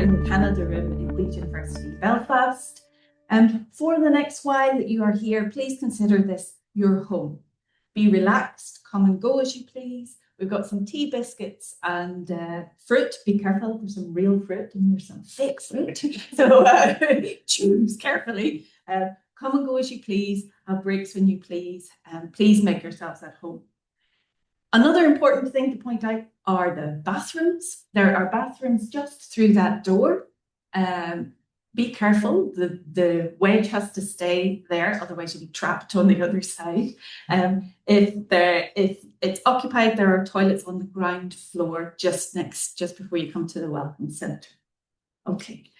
in the Canada room in Queen's University, Belfast. For the next while that you are here, please consider this your home. Be relaxed, come and go as you please. We've got some tea, biscuits and fruit. Be careful, there's some real fruit and there's some fake fruit. So choose carefully. Come and go as you please, have breaks when you please, and please make yourselves at home. Another important thing to point out are the bathrooms. There are bathrooms just through that door. Be careful, the wedge has to stay there, otherwise you'll be trapped on the other side. If it's occupied, there are toilets on the ground floor just before you come to the Welcome Centre. Okay.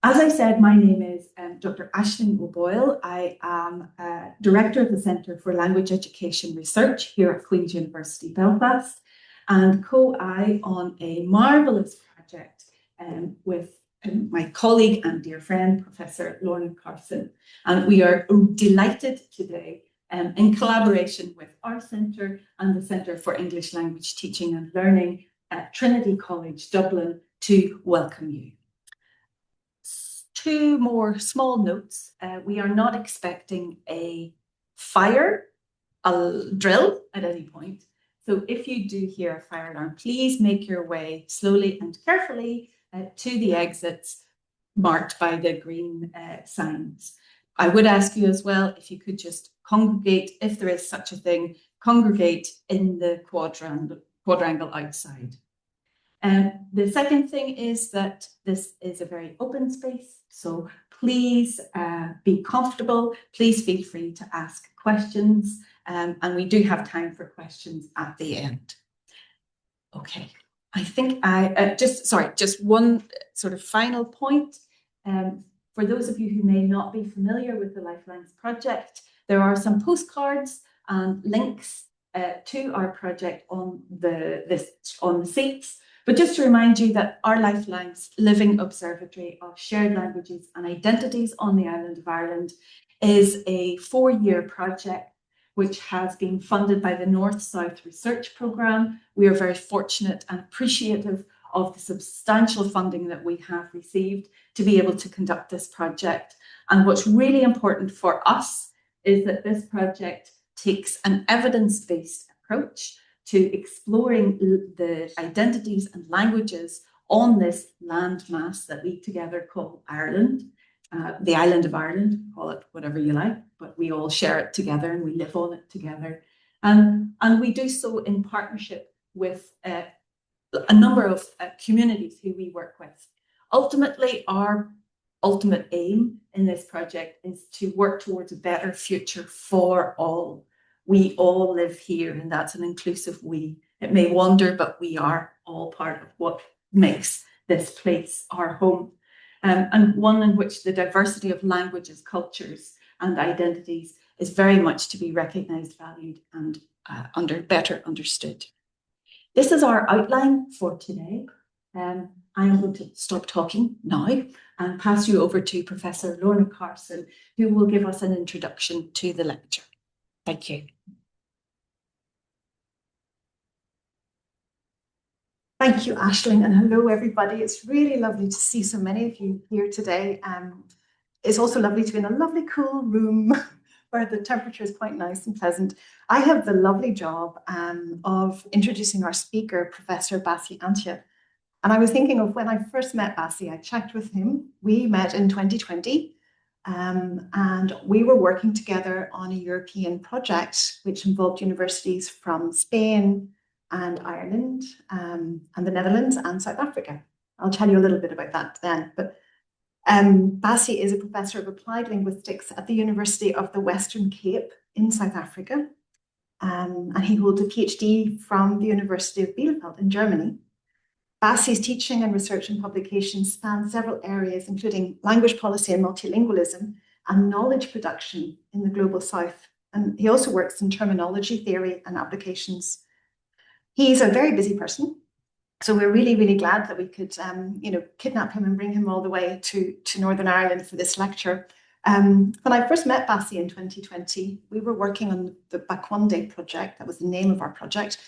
As I said, my name is Dr. Aisling O'Boyle. I am Director of the Centre for Language Education Research here at Queen's University, Belfast, and co-eye on a marvellous project with my colleague and dear friend, Professor Lorna Carson. And we are delighted today, in collaboration with our centre and the Centre for English Language Teaching and Learning at Trinity College, Dublin, to welcome you. Two more small notes. We are not expecting a drill at any point. So if you do hear a fire alarm, please make your way slowly and carefully to the exits marked by the green signs. I would ask you as well, if you could just congregate, if there is such a thing, congregate in the quadrangle outside. The second thing is that this is a very open space, so please be comfortable. Please feel free to ask questions, and we do have time for questions at the end. Okay, I think just one sort of final point. For those of you who may not be familiar with the LIFELANGS project, there are some postcards and links to our project on the seats. But just to remind you that our LIFELANGS Living Observatory of Shared Languages and Identities on the island of Ireland is a 4-year project which has been funded by the North-South Research Programme. We are very fortunate and appreciative of the substantial funding that we have received to be able to conduct this project. And what's really important for us is that this project takes an evidence-based approach to exploring the identities and languages on this landmass that we together call Ireland, the island of Ireland, call it whatever you like, but we all share it together and we live on it together. And we do so in partnership with a number of communities who we work with. Ultimately, our ultimate aim in this project is to work towards a better future for all. We all live here, and that's an inclusive we. It may wander, but we are all part of what makes this place our home. And one in which the diversity of languages, cultures, and identities is very much to be recognised, valued, and better understood. This is our outline for today. I am going to stop talking now and pass you over to Professor Lorna Carson, who will give us an introduction to the lecture. Thank you. Thank you, Aisling, and hello, everybody. It's really lovely to see so many of you here today. It's also lovely to be in a lovely, cool room where the temperature is quite nice and pleasant. I have the lovely job of introducing our speaker, Professor Bassey Antia. And I was thinking of when I first met Bassey, I checked with him. We met in 2020. And we were working together on a European project which involved universities from Spain and Ireland and the Netherlands and South Africa. I'll tell you a little bit about that then. But Bassey is a professor of applied linguistics at the University of the Western Cape in South Africa. And he holds a PhD from the University of Bielefeld in Germany. Bassey's teaching and research and publications span several areas, including language policy and multilingualism and knowledge production in the Global South. And he also works in terminology theory and applications. He's a very busy person, so we're really, really glad that we could, kidnap him and bring him all the way to Northern Ireland for this lecture. When I first met Bassey in 2020, we were working on the Bakwande project. That was the name of our project.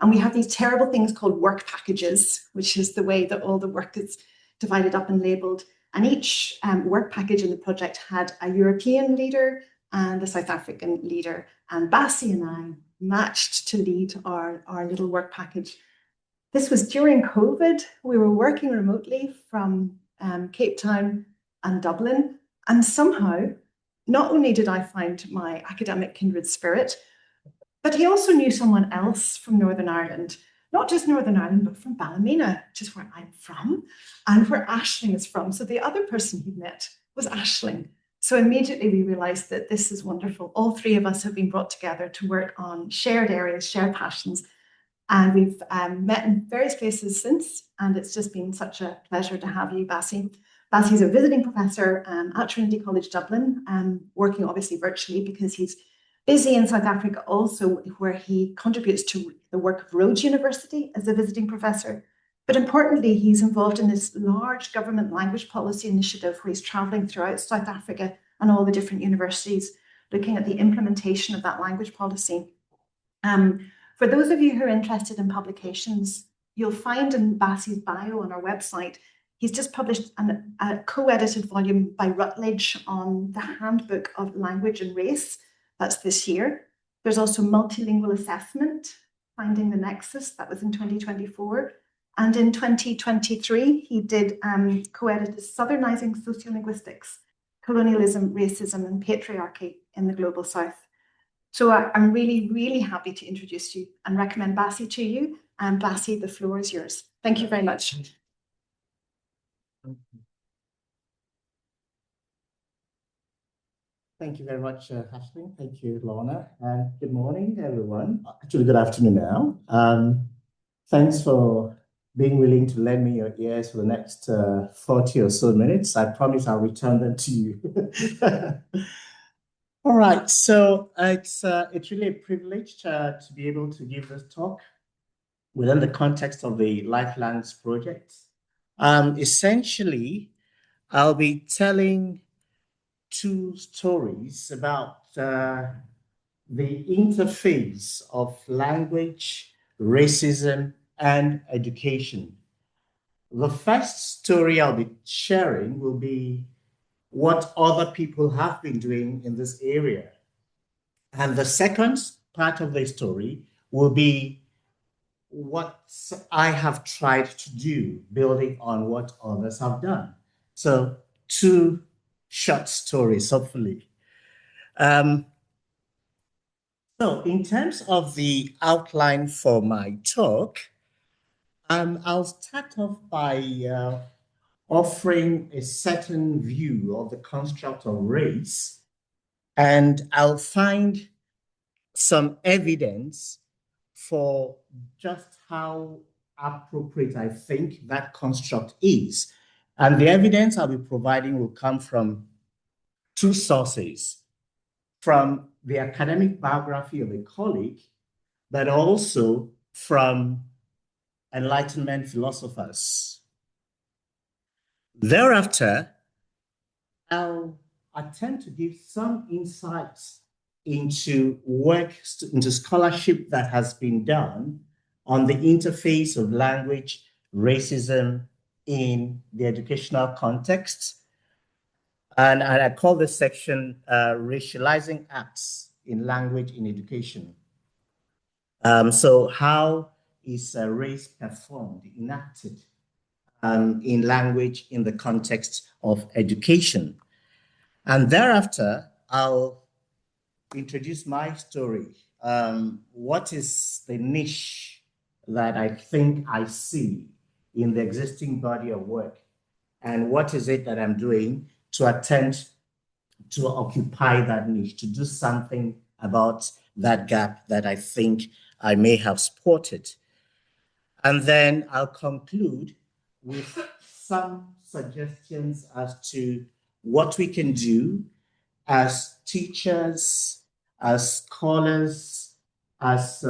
And we have these terrible things called work packages, which is the way that all the work is divided up and labelled. And each work package in the project had a European leader and a South African leader. And Bassey and I matched to lead our little work package. This was during COVID. We were working remotely from Cape Town and Dublin. And somehow, not only did I find my academic kindred spirit, but he also knew someone else from Northern Ireland, not just Northern Ireland, but from Ballymena, which is where I'm from, and where Aisling is from. So the other person he met was Aisling. So immediately we realized that this is wonderful. All three of us have been brought together to work on shared areas, shared passions. And we've met in various places since, and it's just been such a pleasure to have you, Bassey. Bassey's a visiting professor at Trinity College Dublin, working obviously virtually because he's busy in South Africa also, where he contributes to the work of Rhodes University as a visiting professor. But importantly, he's involved in this large government language policy initiative where he's traveling throughout South Africa and all the different universities, looking at the implementation of that language policy. For those of you who are interested in publications, you'll find in Bassey's bio on our website, he's just published a co-edited volume by Routledge on the Handbook of Language and Race. That's this year. There's also Multilingual Assessment, Finding the Nexus. That was in 2024. And in 2023, he did co-edit Southernizing Sociolinguistics, Colonialism, Racism, and Patriarchy in the Global South. So I'm really, really happy to introduce you and recommend Bassey to you. And Bassey, the floor is yours. Thank you very much. Thank you very much, Aisling. Thank you, Lorna. And good morning, everyone. Actually, good afternoon now. Thanks for being willing to lend me your ears for the next 40 or so minutes. I promise I'll return them to you. All right, so it's really a privilege to be able to give this talk within the context of the LIFELANGS project. Essentially, I'll be telling two stories about the interface of language, racism, and education. The first story I'll be sharing will be what other people have been doing in this area. And the second part of the story will be what I have tried to do, building on what others have done. So two short stories, hopefully. So in terms of the outline for my talk, I'll start off by offering a certain view of the construct of race, and I'll find some evidence for just how appropriate I think that construct is. And the evidence I'll be providing will come from two sources, from the academic biography of a colleague, but also from Enlightenment philosophers. Thereafter, I'll attempt to give some insights into work, into scholarship that has been done on the interface of language, racism in the educational context. And I call this section Racializing Acts in Language in Education. So how is race performed, enacted in language in the context of education? And thereafter, I'll introduce my story. What is the niche that I think I see in the existing body of work? And what is it that I'm doing to attempt to occupy that niche, to do something about that gap that I think I may have spotted? And then I'll conclude with some suggestions as to what we can do as teachers, as scholars, as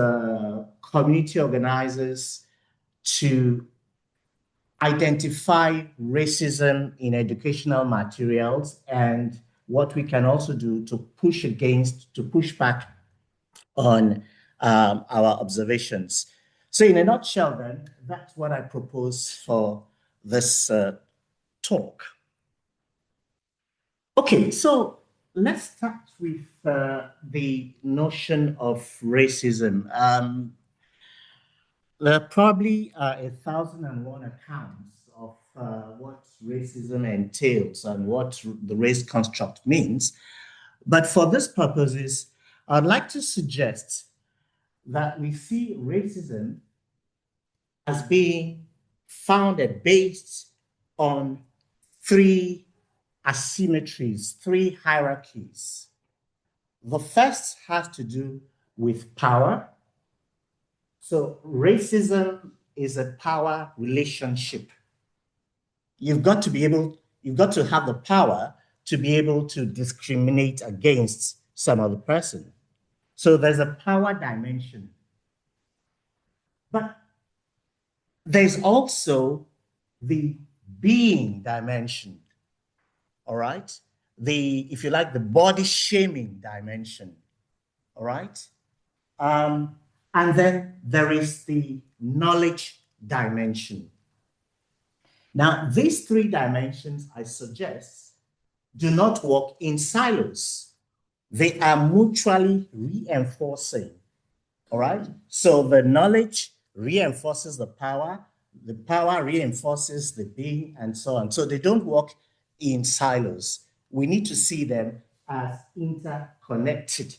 community organizers to identify racism in educational materials, and what we can also do to push back on our observations. So in a nutshell, then, that's what I propose for this talk. Okay, so let's start with the notion of racism. There probably are 1,001 accounts of what racism entails and what the race construct means. But for these purposes, I'd like to suggest that we see racism as being founded based on three asymmetries, three hierarchies. The first has to do with power. So racism is a power relationship. You've got to have the power to be able to discriminate against some other person. So there's a power dimension. But there's also the being dimension, all right? If you like, the body shaming dimension, all right? And then there is the knowledge dimension. Now, these three dimensions, I suggest, do not work in silos. They are mutually reinforcing, all right? So the knowledge reinforces the power reinforces the being, and so on. So they don't work in silos. We need to see them as interconnected.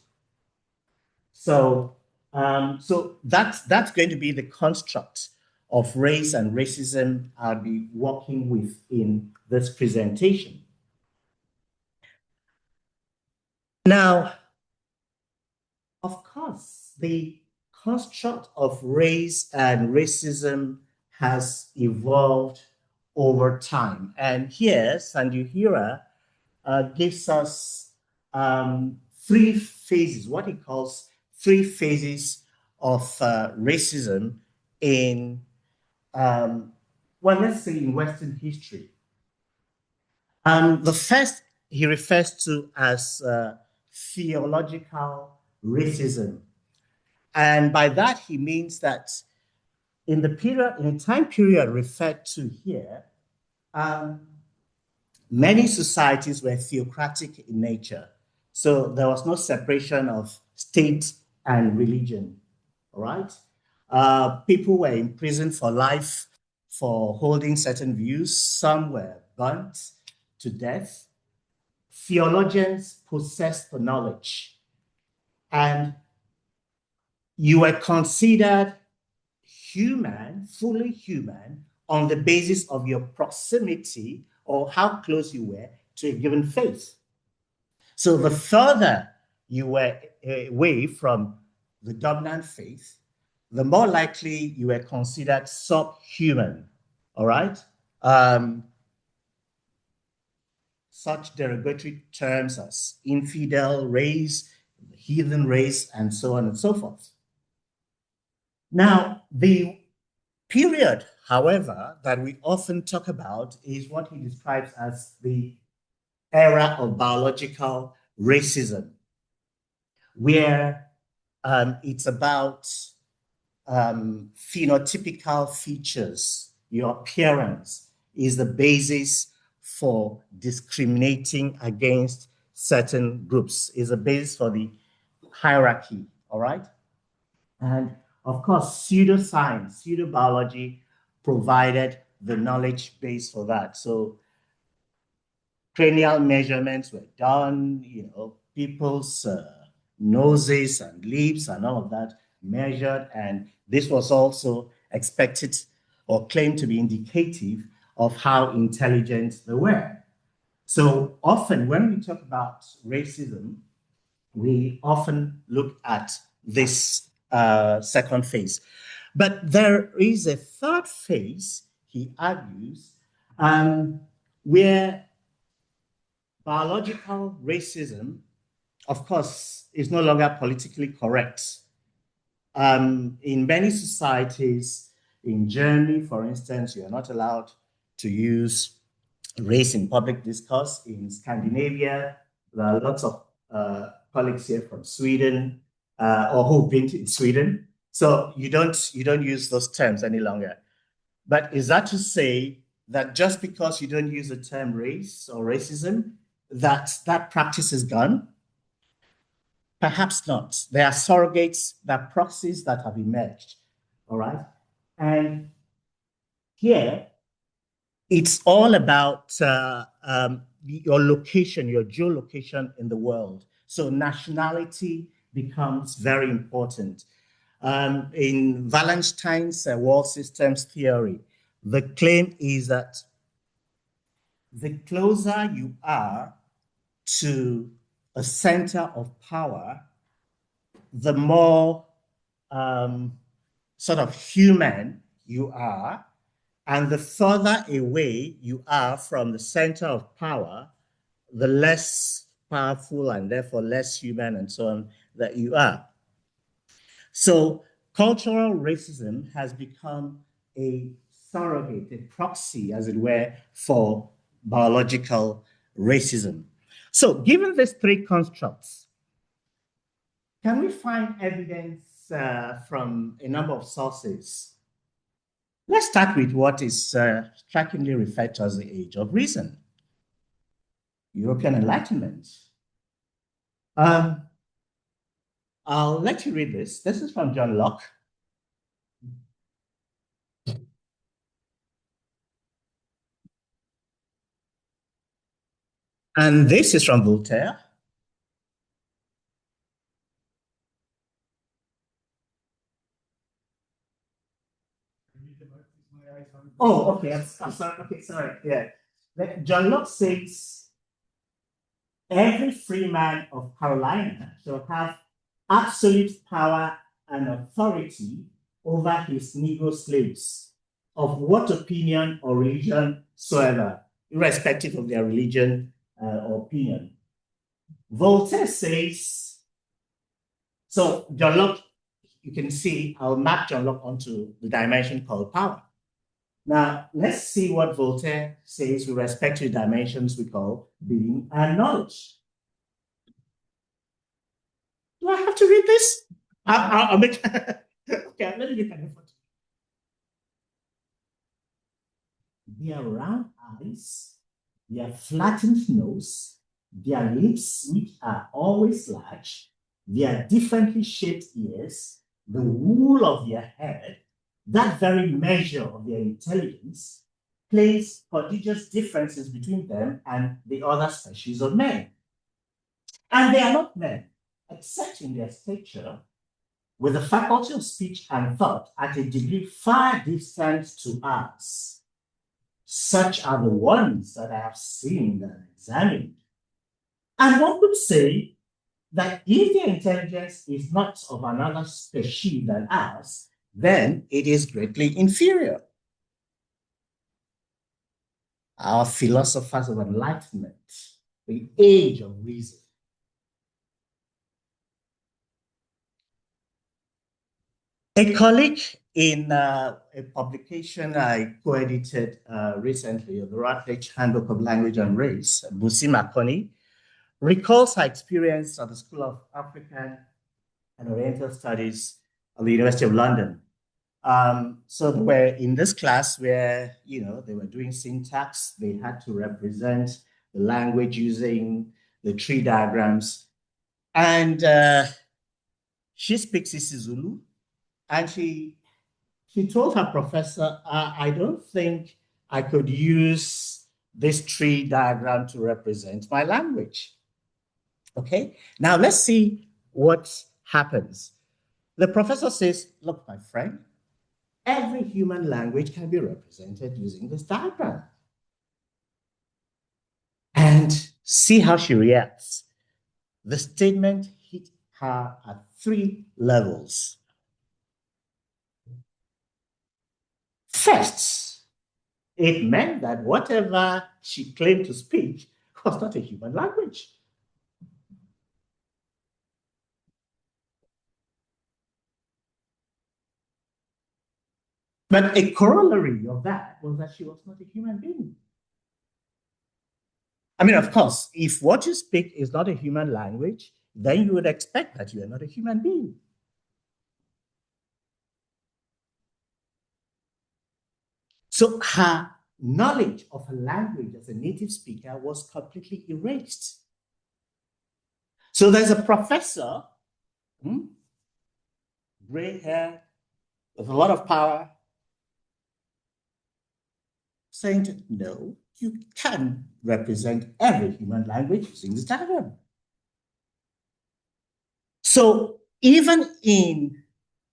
So, that's going to be the construct of race and racism I'll be working with in this presentation. Now, of course, the construct of race and racism has evolved over time. And here, Sanjuhira gives us three phases, what he calls three phases of racism in, well, let's say in Western history. The first he refers to as theological racism. And by that, he means that in the time period referred to here, many societies were theocratic in nature. So there was no separation of state and religion, all right? People were imprisoned for life for holding certain views. Some were burnt to death. Theologians possessed the knowledge, and you were considered human, fully human, on the basis of your proximity or how close you were to a given faith. So the further you were away from the dominant faith, the more likely you were considered subhuman, all right? Such derogatory terms as infidel race, heathen race, and so on and so forth. Now, the period, however, that we often talk about is what he describes as the era of biological racism, where it's about phenotypical features. Your appearance is the basis for discriminating against certain groups, is a basis for the hierarchy, all right? And of course, pseudoscience, pseudobiology provided the knowledge base for that. So cranial measurements were done, people's noses and lips and all of that measured, and this was also expected or claimed to be indicative of how intelligent they were. So often when we talk about racism, we often look at this second phase. But there is a third phase, he argues, where biological racism, of course, is no longer politically correct. In many societies, in Germany, for instance, you are not allowed to use race in public discourse. In Scandinavia, there are lots of colleagues here from Sweden or who've been in Sweden. So you don't use those terms any longer. But is that to say that just because you don't use the term race or racism, that practice is gone? Perhaps not. There are surrogates, there are proxies that have emerged. All right. And here, it's all about your location, your geolocation in the world. So nationality becomes very important. In Wallenstein's world systems theory, the claim is that the closer you are to a center of power, the more sort of human you are, and the further away you are from the center of power, the less powerful and therefore less human and so on that you are. So cultural racism has become a surrogate, a proxy, as it were, for biological racism. So given these three constructs, can we find evidence from a number of sources? Let's start with what is strikingly referred to as the Age of Reason, European Enlightenment. I'll let you read this. This is from John Locke. And this is from Voltaire. Oh, okay. I'm sorry. Okay, sorry. Yeah. John Locke says every free man of Carolina shall have absolute power and authority over his Negro slaves, of what opinion or religion soever, irrespective of their religion or opinion. Voltaire says, so John Locke, you can see, I'll map John Locke onto the dimension called power. Now, let's see what Voltaire says with respect to the dimensions we call being and knowledge. Do I have to read this? I'll make, okay, let me look at it. Their round eyes, their flattened nose, their lips, which are always large, their differently shaped ears, the wool of their head, that very measure of their intelligence places prodigious differences between them and the other species of men. And they are not men, except in their stature, with the faculty of speech and thought at a degree far distant to us. Such are the ones that I have seen and examined. And one could say that if their intelligence is not of another species than ours, then it is greatly inferior. Our philosophers of enlightenment, the age of reason. A colleague in a publication I co-edited recently, the Routledge Handbook of Language and Race, Busi Makoni, recalls her experience at the School of African and Oriental Studies of the University of London. So they were in this class where, they were doing syntax. They had to represent the language using the tree diagrams. And she speaks isiZulu. And she told her professor, I don't think I could use this tree diagram to represent my language. Okay, now let's see what happens. The professor says, look, my friend, every human language can be represented using this diagram. And see how she reacts. The statement hit her at 3 levels. First, it meant that whatever she claimed to speak was not a human language. But a corollary of that was that she was not a human being. I mean, of course, if what you speak is not a human language, then you would expect that you are not a human being. So her knowledge of a language as a native speaker was completely erased. So there's a professor, gray hair, with a lot of power, saying to, no, you can represent every human language using this diagram. So even in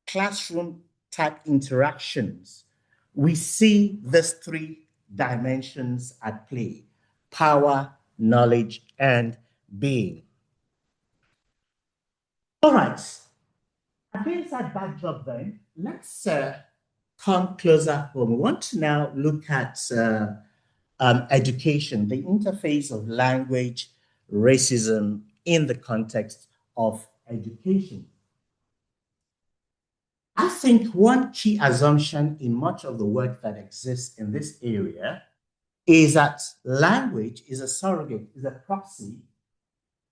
classroom type interactions, we see these three dimensions at play: power, knowledge, and being. All right. Against that backdrop then, let's come closer home. We want to now look at education, the interface of language, racism in the context of education. I think one key assumption in much of the work that exists in this area is that language is a surrogate, is a proxy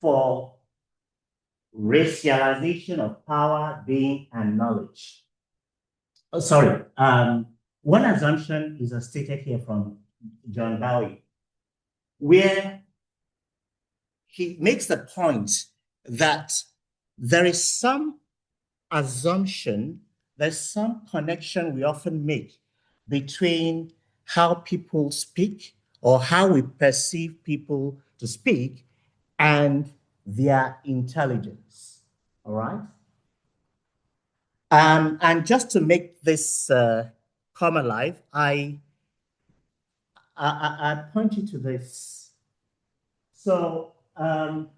for racialization of power, being, and knowledge. Oh, sorry. One assumption is stated here from John Bowie, where he makes the point that there is some assumption, there's some connection we often make between how people speak or how we perceive people to speak and their intelligence. All right? And just to make this come alive, I point you to this. So I'm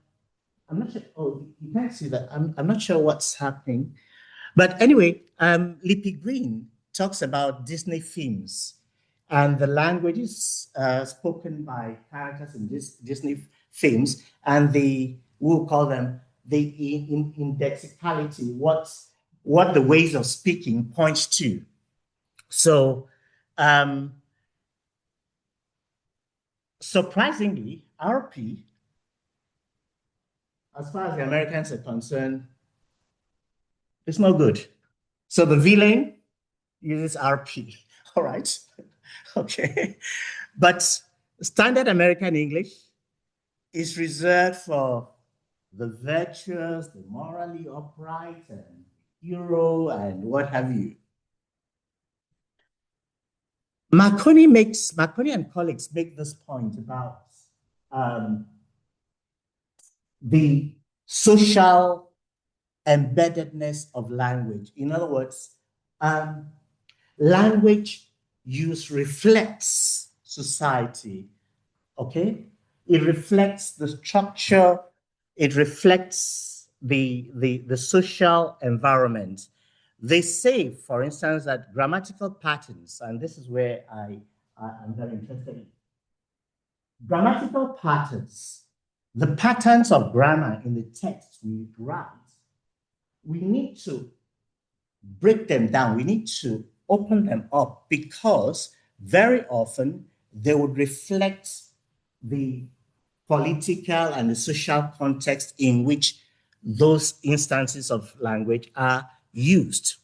not sure. Oh, you can't see that. I'm not sure what's happening. But anyway, Lippy Green talks about Disney themes and the languages spoken by characters in Disney themes, and we'll call them the indexicality, what the ways of speaking points to. So surprisingly, RP, as far as the Americans are concerned, it's not good. So the villain uses RP, all right? Okay. But standard American English is reserved for the virtuous, the morally upright, and hero, and what have you. Marconi and colleagues make this point about the social embeddedness of language. In other words, language use reflects society, okay? It reflects the structure, it reflects the social environment. They say, for instance, that grammatical patterns, and this is where I'm very interested in. Grammatical patterns, the patterns of grammar in the text we write, we need to break them down. We need to open them up because very often they would reflect the political and the social context in which those instances of language are used.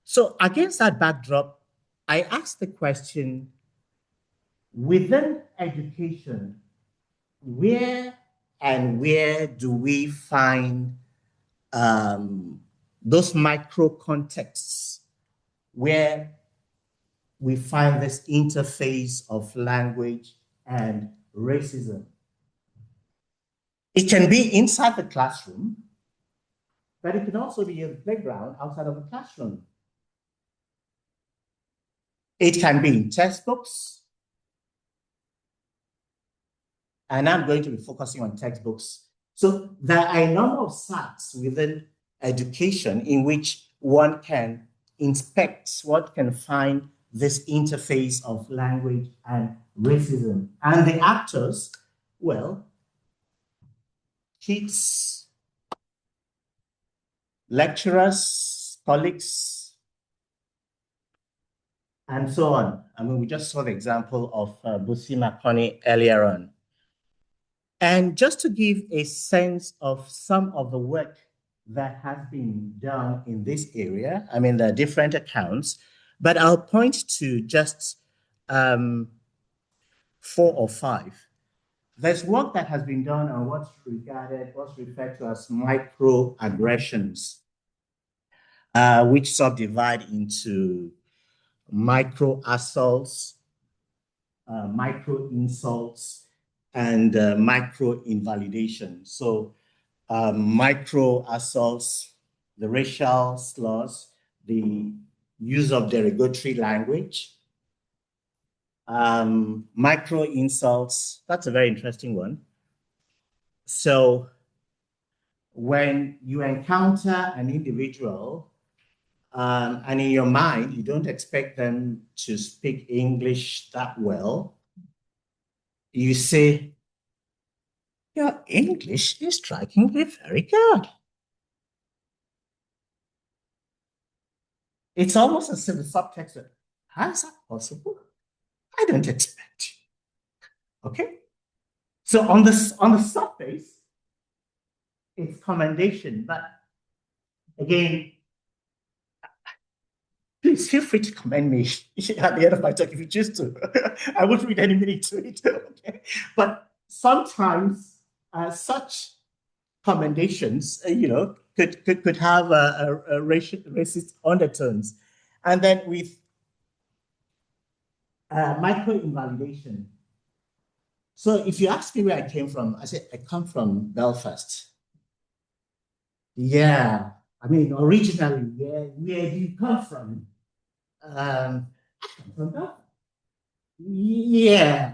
So against that backdrop, I asked the question, within education, where do we find those micro contexts where we find this interface of language and racism? It can be inside the classroom, but it can also be in the playground outside of the classroom. It can be in textbooks, and I'm going to be focusing on textbooks. So there are a number of sites within education in which one can inspect, one can find this interface of language and racism. And the actors, well, kids, lecturers, colleagues, and so on. I mean, we just saw the example of Bassey Marconi earlier on. And just to give a sense of some of the work that has been done in this area, I mean, there are different accounts, But I'll point to just 4 or 5. There's work that has been done on what's referred to as microaggressions, which subdivide into micro assaults, micro insults, and micro invalidation. So micro assaults, the racial slurs, the use of derogatory language, micro insults. That's a very interesting one. So when you encounter an individual and in your mind, you don't expect them to speak English that well, you say, your English is strikingly very good. It's almost as if the subtext is, how is that possible? I don't expect you. Okay? So on the surface, it's commendation, but again, please feel free to commend me at the end of my talk if you choose to. I won't read any meaning to it. Okay? But sometimes such commendations, could have a racist undertones. And then with micro-invalidation. So if you ask me where I came from, I say, I come from Belfast. Yeah, I mean, originally, where do you come from? I come from Belfast. Yeah,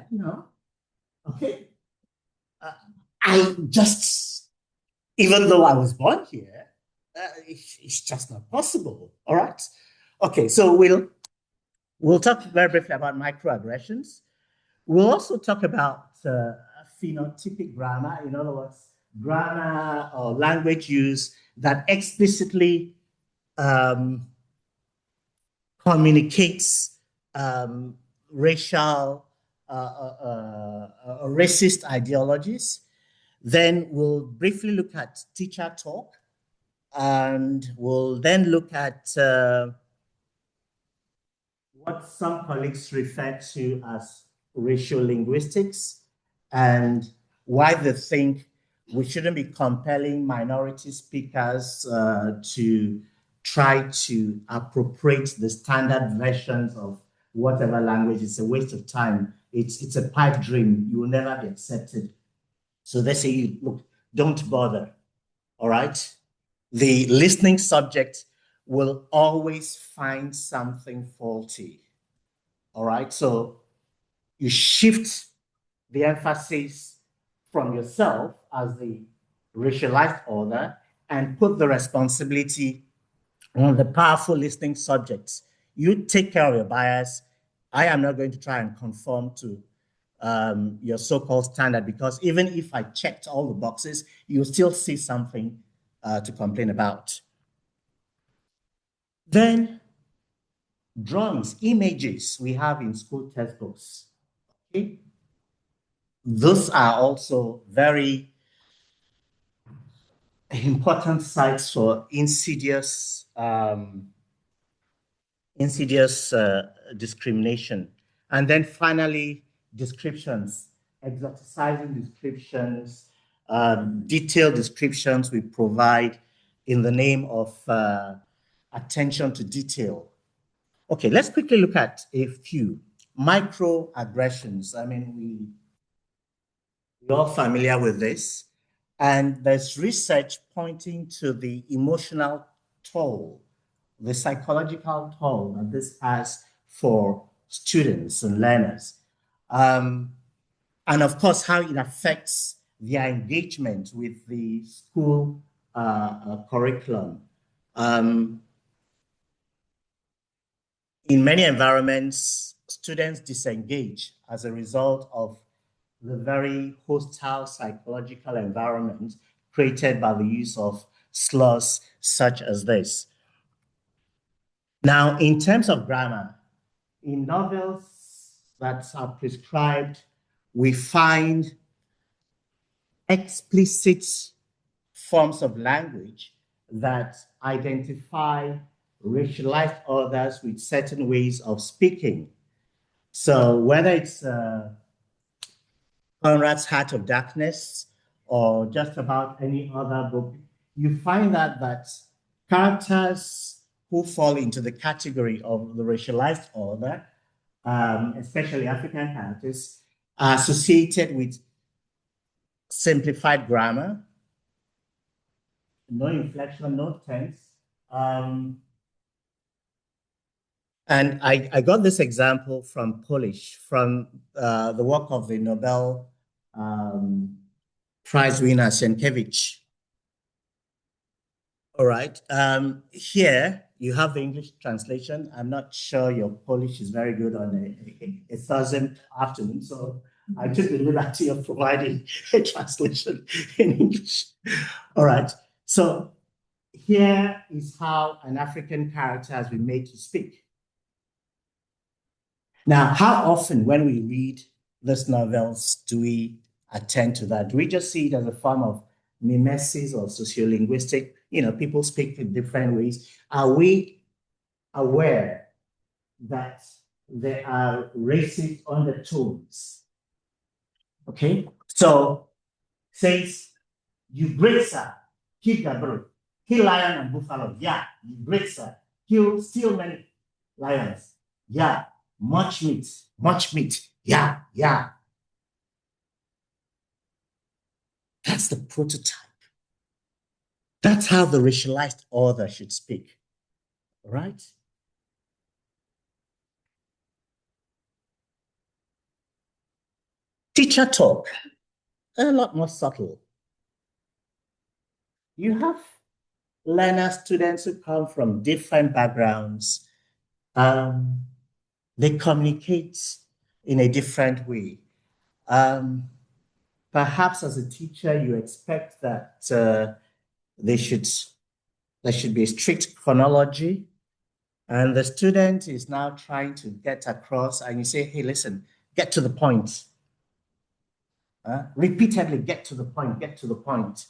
okay. I just, even though I was born here, it's just not possible. All right. Okay, so we'll talk very briefly about microaggressions. We'll also talk about phenotypic grammar, in other words, grammar or language use that explicitly communicates racial or racist ideologies. Then we'll briefly look at teacher talk, and we'll then look at what some colleagues refer to as racial linguistics and why they think we shouldn't be compelling minority speakers to try to appropriate the standard versions of whatever language. It's a waste of time. It's a pipe dream. You will never be accepted. So they say, look, don't bother, all right? The listening subject will always find something faulty, all right? So you shift the emphasis from yourself as the racialized author and put the responsibility on the powerful listening subjects. You take care of your bias. I am not going to try and conform to your so-called standard, because even if I checked all the boxes, you still see something to complain about. Then drawings, images we have in school textbooks. Okay? Those are also very important sites for insidious discrimination. And then finally, descriptions, exoticizing descriptions, detailed descriptions we provide in the name of attention to detail. Okay, let's quickly look at a few microaggressions. I mean, we're all familiar with this. And there's research pointing to the emotional toll, the psychological toll that this has for students and learners. And of course, how it affects their engagement with the school curriculum. In many environments, students disengage as a result of the very hostile psychological environment created by the use of slurs such as this. Now, in terms of grammar, in novels that are prescribed, we find explicit forms of language that identify racialized others with certain ways of speaking. So whether it's Conrad's Heart of Darkness or just about any other book, you find that characters who fall into the category of the racialized order, especially African characters, are associated with simplified grammar, no inflection, no tense. And I got this example from Polish, from the work of the Nobel Prize winner, Sienkiewicz. All right. Here you have the English translation. I'm not sure your Polish is very good on a Thursday afternoon, so I took the liberty of providing a translation in English. All right. So here is how an African character has been made to speak. Now, how often when we read these novels do we attend to that? Do we just see it as a form of mimesis or sociolinguistic? You know, people speak in different ways. Are we aware that there are racist undertones? Okay, so says, you great sir, kill Gabriel, kill lion and buffalo. Yeah, you great sir, kill still many lions. Yeah, much meat, much meat. Yeah, yeah. That's the prototype. That's how the racialized author should speak, right? Teacher talk, a lot more subtle. You have learners, students who come from different backgrounds. They communicate in a different way. Perhaps as a teacher, you expect that there should be a strict chronology, and the student is now trying to get across, and you say, hey, listen, get to the point. Repeatedly get to the point, get to the point.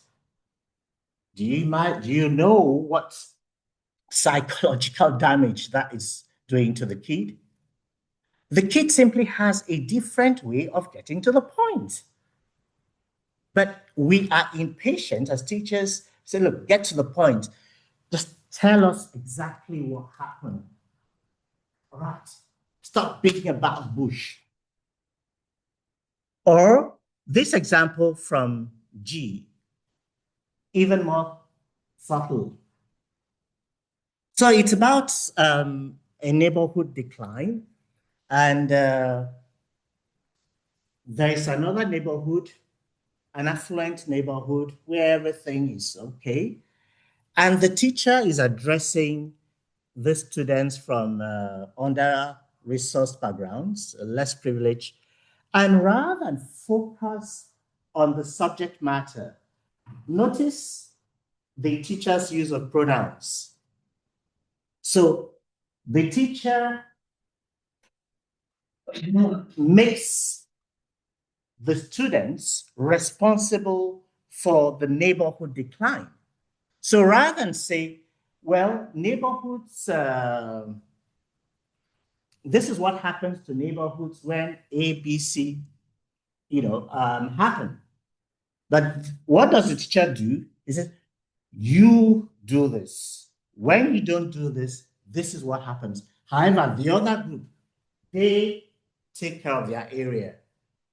Do you know what psychological damage that is doing to the kid? The kid simply has a different way of getting to the point. But we are impatient as teachers. Say, look, get to the point. Just tell us exactly what happened. All right. Stop beating about the bush. Or this example from G, even more subtle. So it's about a neighborhood decline. And there is another neighborhood, an affluent neighborhood where everything is okay. And the teacher is addressing the students from under-resourced backgrounds, less privileged. And rather than focus on the subject matter, notice the teacher's use of pronouns. So the teacher makes the students responsible for the neighborhood decline. So rather than say, well, neighborhoods, this is what happens to neighborhoods when A, B, C, happen. But what does the teacher do? Is it, you do this. When you don't do this, this is what happens. However, the other group, they take care of their area.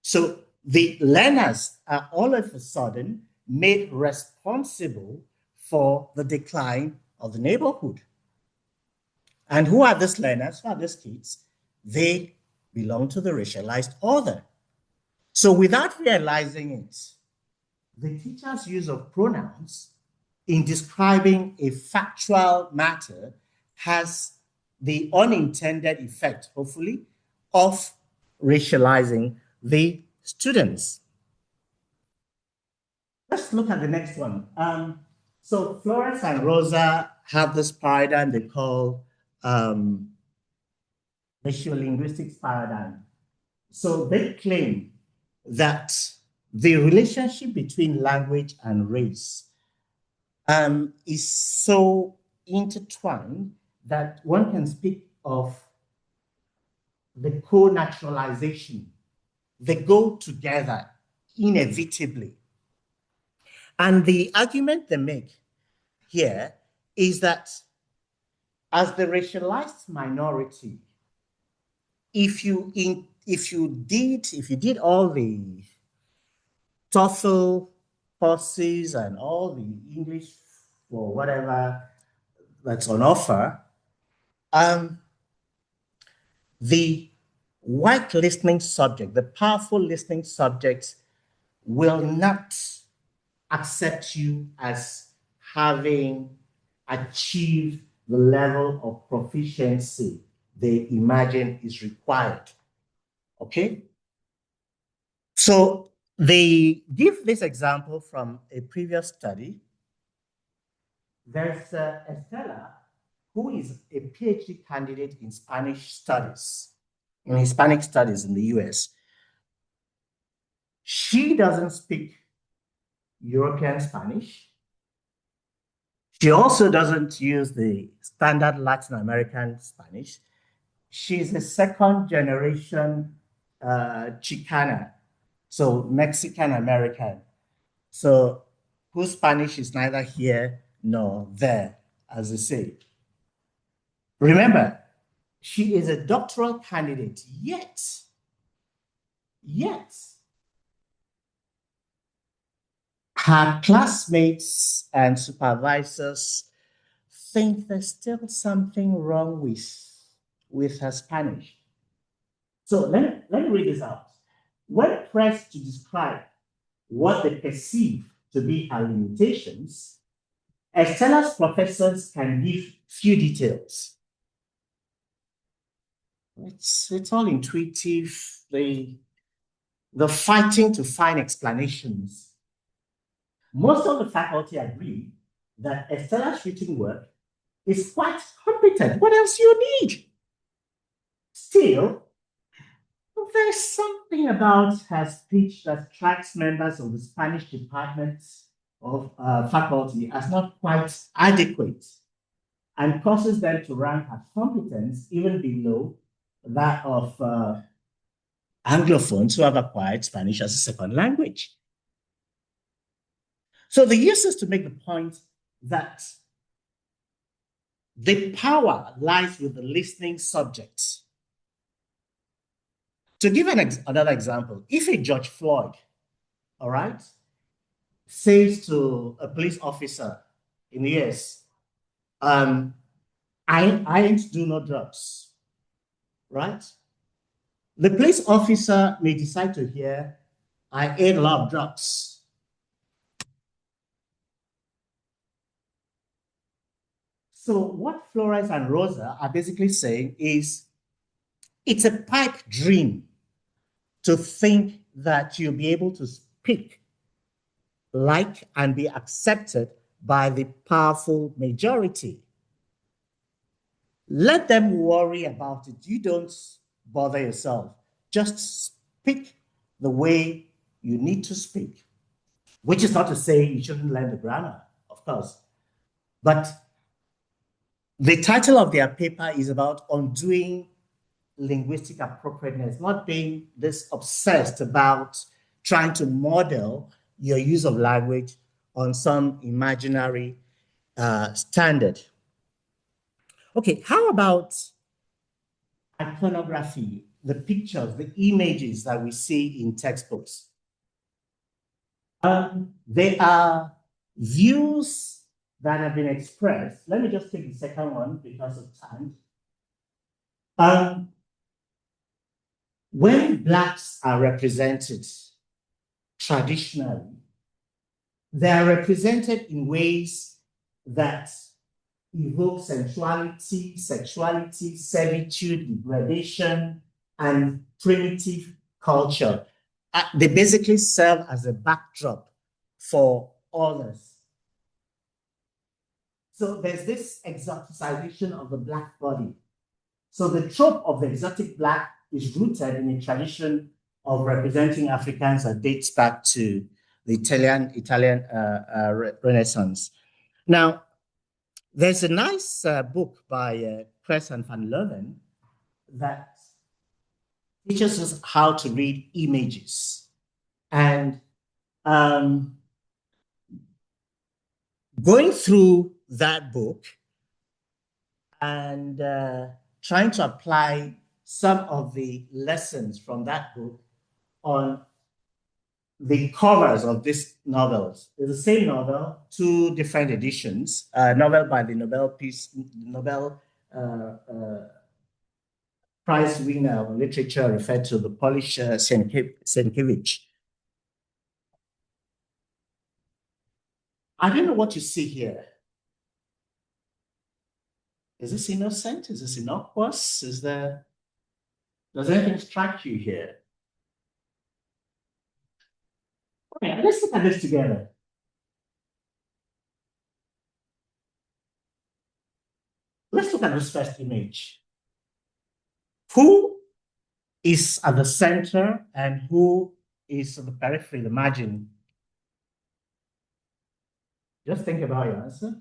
So the learners are all of a sudden made responsible for the decline of the neighborhood. And who are these learners? Who are these kids? They belong to the racialized order. So without realizing it, the teacher's use of pronouns in describing a factual matter has the unintended effect, hopefully, of racializing the students. Let's look at the next one. So Florence and Rosa have this paradigm they call racial-linguistics paradigm. So they claim that the relationship between language and race is so intertwined that one can speak of the co-naturalization. They go together inevitably. And the argument they make here is that as the racialized minority, if you did all the TOEFL courses and all the English or whatever that's on offer, the white listening subject, the powerful listening subjects, will not accept you as having achieved the level of proficiency they imagine is required. Okay? So they give this example from a previous study. There's Estella, who is a PhD candidate in Spanish studies, in Hispanic studies in the US. She doesn't speak European Spanish. She also doesn't use the standard Latin American Spanish. She's a second generation Chicana, so Mexican American. So whose Spanish is neither here nor there, as they say. Remember, she is a doctoral candidate, yet, her classmates and supervisors think there's still something wrong with her Spanish. So let me read this out. When pressed to describe what they perceive to be her limitations, Estella's professors can give few details. It's all intuitive. The fighting to find explanations. Most of the faculty agree that Estella's written work is quite competent. What else do you need? Still, there's something about her speech that strikes members of the Spanish department of faculty as not quite adequate and causes them to rank her competence even below that of Anglophones who have acquired Spanish as a second language. So they use this to make the point that the power lies with the listening subjects. To give another example, if a George Floyd, all right, says to a police officer in the US, I ain't do no drugs, right? The police officer may decide to hear, I ate a lot of drugs. So what Flores and Rosa are basically saying is, it's a pipe dream to think that you'll be able to speak like and be accepted by the powerful majority. Let them worry about it. You don't bother yourself. Just speak the way you need to speak, which is not to say you shouldn't learn the grammar, of course. But the title of their paper is about undoing linguistic appropriateness, not being this obsessed about trying to model your use of language on some imaginary standard. Okay, how about iconography, the pictures, the images that we see in textbooks? They are views that have been expressed. Let me just take the second one because of time. When Blacks are represented traditionally, they are represented in ways that evoke sensuality, sexuality, servitude, degradation, and primitive culture. They basically serve as a backdrop for others. So there's this exoticization of the Black body. So the trope of the exotic Black is rooted in a tradition of representing Africans that dates back to the Italian Renaissance. Now, There's a nice book by Kress and Van Leuven that teaches us how to read images. And going through that book and trying to apply some of the lessons from that book on the covers of these novels. It's the same novel, two different editions. Novel by the Nobel Prize winner of literature, referred to the Polish Sienkiewicz. I don't know what you see here. Is this innocent? Is this innocuous? Does anything strike you here? Okay, let's look at this together. Let's look at this first image. Who is at the center and who is at the periphery, the margin? Just think about your answer.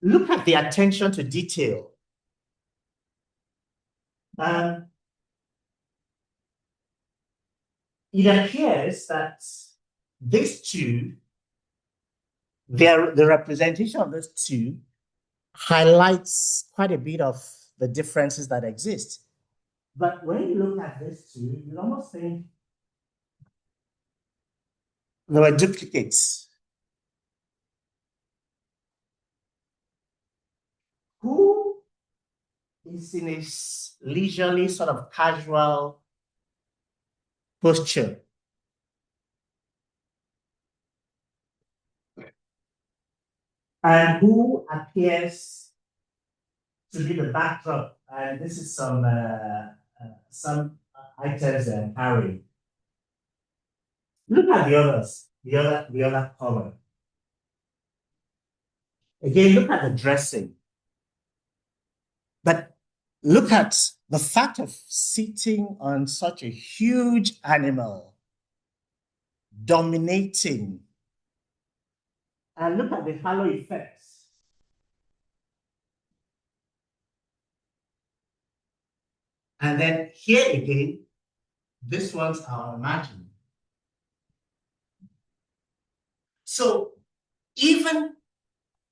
Look at the attention to detail. It appears that these two, the representation of these two highlights quite a bit of the differences that exist. But when you look at these two, you almost think there were duplicates. Who is in a leisurely, sort of casual posture? And who appears to be the backdrop? And this is some items and carry. Look at the others, the other color. Again, look at the dressing. But look at the fact of sitting on such a huge animal, dominating. And look at the halo effects. And then here again, this one's our margin. So even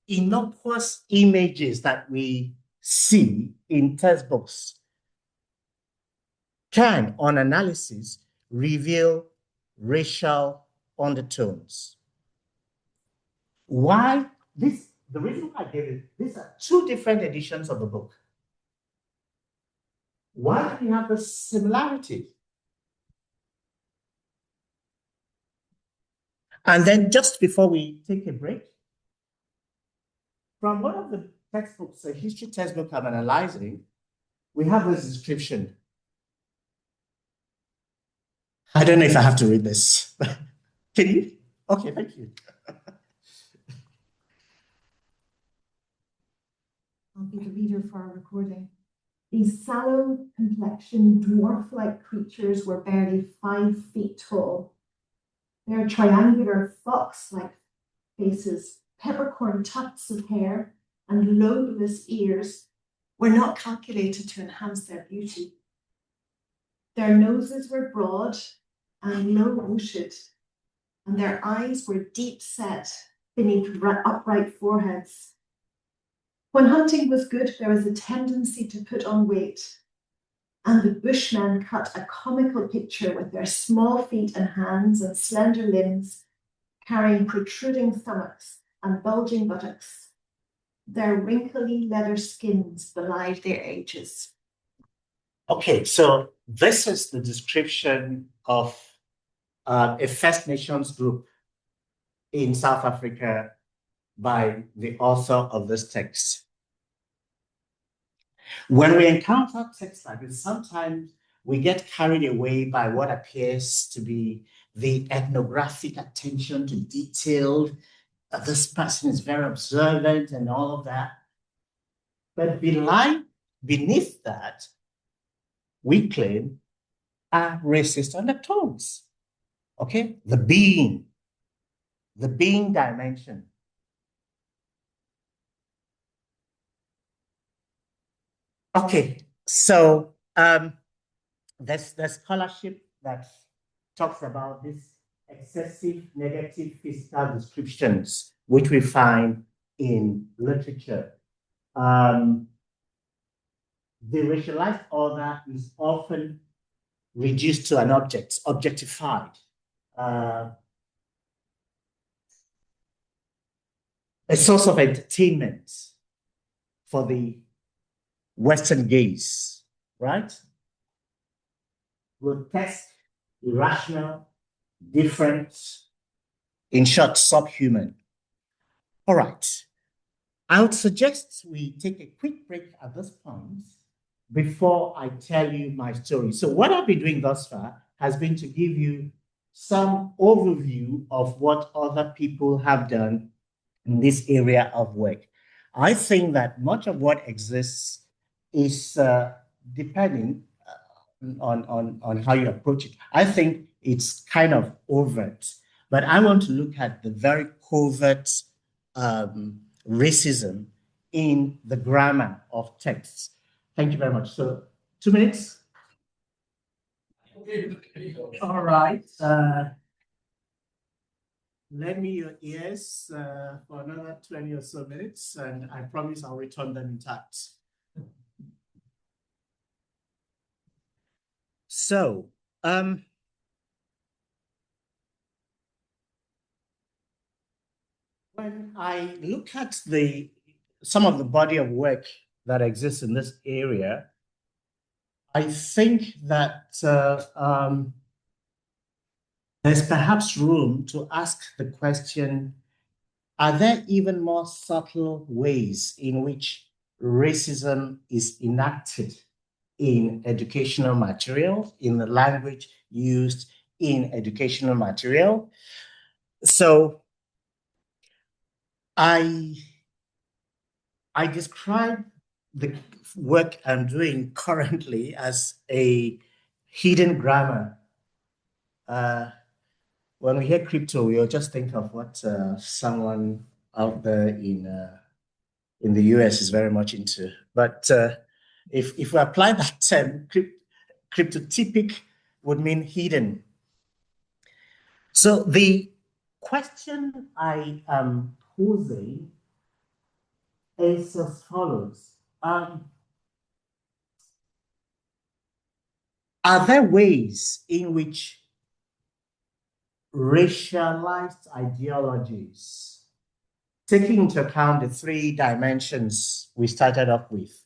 innocuous images that we see in textbooks can, on analysis, reveal racial undertones. Why this? The reason I gave it, these are two different editions of the book. Why do we have the similarity? And then just before we take a break, from one of the textbooks, a history textbook I'm analyzing, we have this description. I don't know if I have to read this. Can you? Okay, thank you. I'll be the reader for our recording. These sallow complexioned dwarf-like creatures were barely 5 feet tall. Their triangular fox-like faces, peppercorn tufts of hair, and lobeless ears were not calculated to enhance their beauty. Their noses were broad and low-rooted, and their eyes were deep-set beneath upright foreheads. When hunting was good, there was a tendency to put on weight, and the Bushmen cut a comical picture with their small feet and hands and slender limbs, carrying protruding stomachs and bulging buttocks. Their wrinkly leather skins belied their ages. Okay, so this is the description of a First Nations group in South Africa by the author of this text. When we encounter texts like this, sometimes we get carried away by what appears to be the ethnographic attention to detail. This person is very observant and all of that. But beneath that, we claim are racist undertones. Okay, the being, the being dimension. Okay, so there's scholarship that talks about these excessive negative physical descriptions, which we find in literature. The racialized other is often reduced to an object, objectified. A source of entertainment for the Western gaze, right? Grotesque, irrational, different, in short, subhuman. All right. I would suggest we take a quick break at this point before I tell you my story. So what I've been doing thus far has been to give you some overview of what other people have done in this area of work. I think that much of what exists is depending on how you approach it. I think it's kind of overt, but I want to look at the very covert racism in the grammar of texts. Thank you very much. So 2 minutes. All right. Lend me your ears for another 20 or so minutes, and I promise I'll return them intact. So, when I look at some of the body of work that exists in this area, I think that there's perhaps room to ask the question, are there even more subtle ways in which racism is enacted in educational material, in the language used in educational material? So I describe the work I'm doing currently as a hidden grammar. When we hear crypto, we'll just think of what someone out there in the US is very much into. But if we apply that term, cryptotypic would mean hidden. So the question I am posing is as follows. Are there ways in which racialized ideologies, taking into account the 3 dimensions we started off with,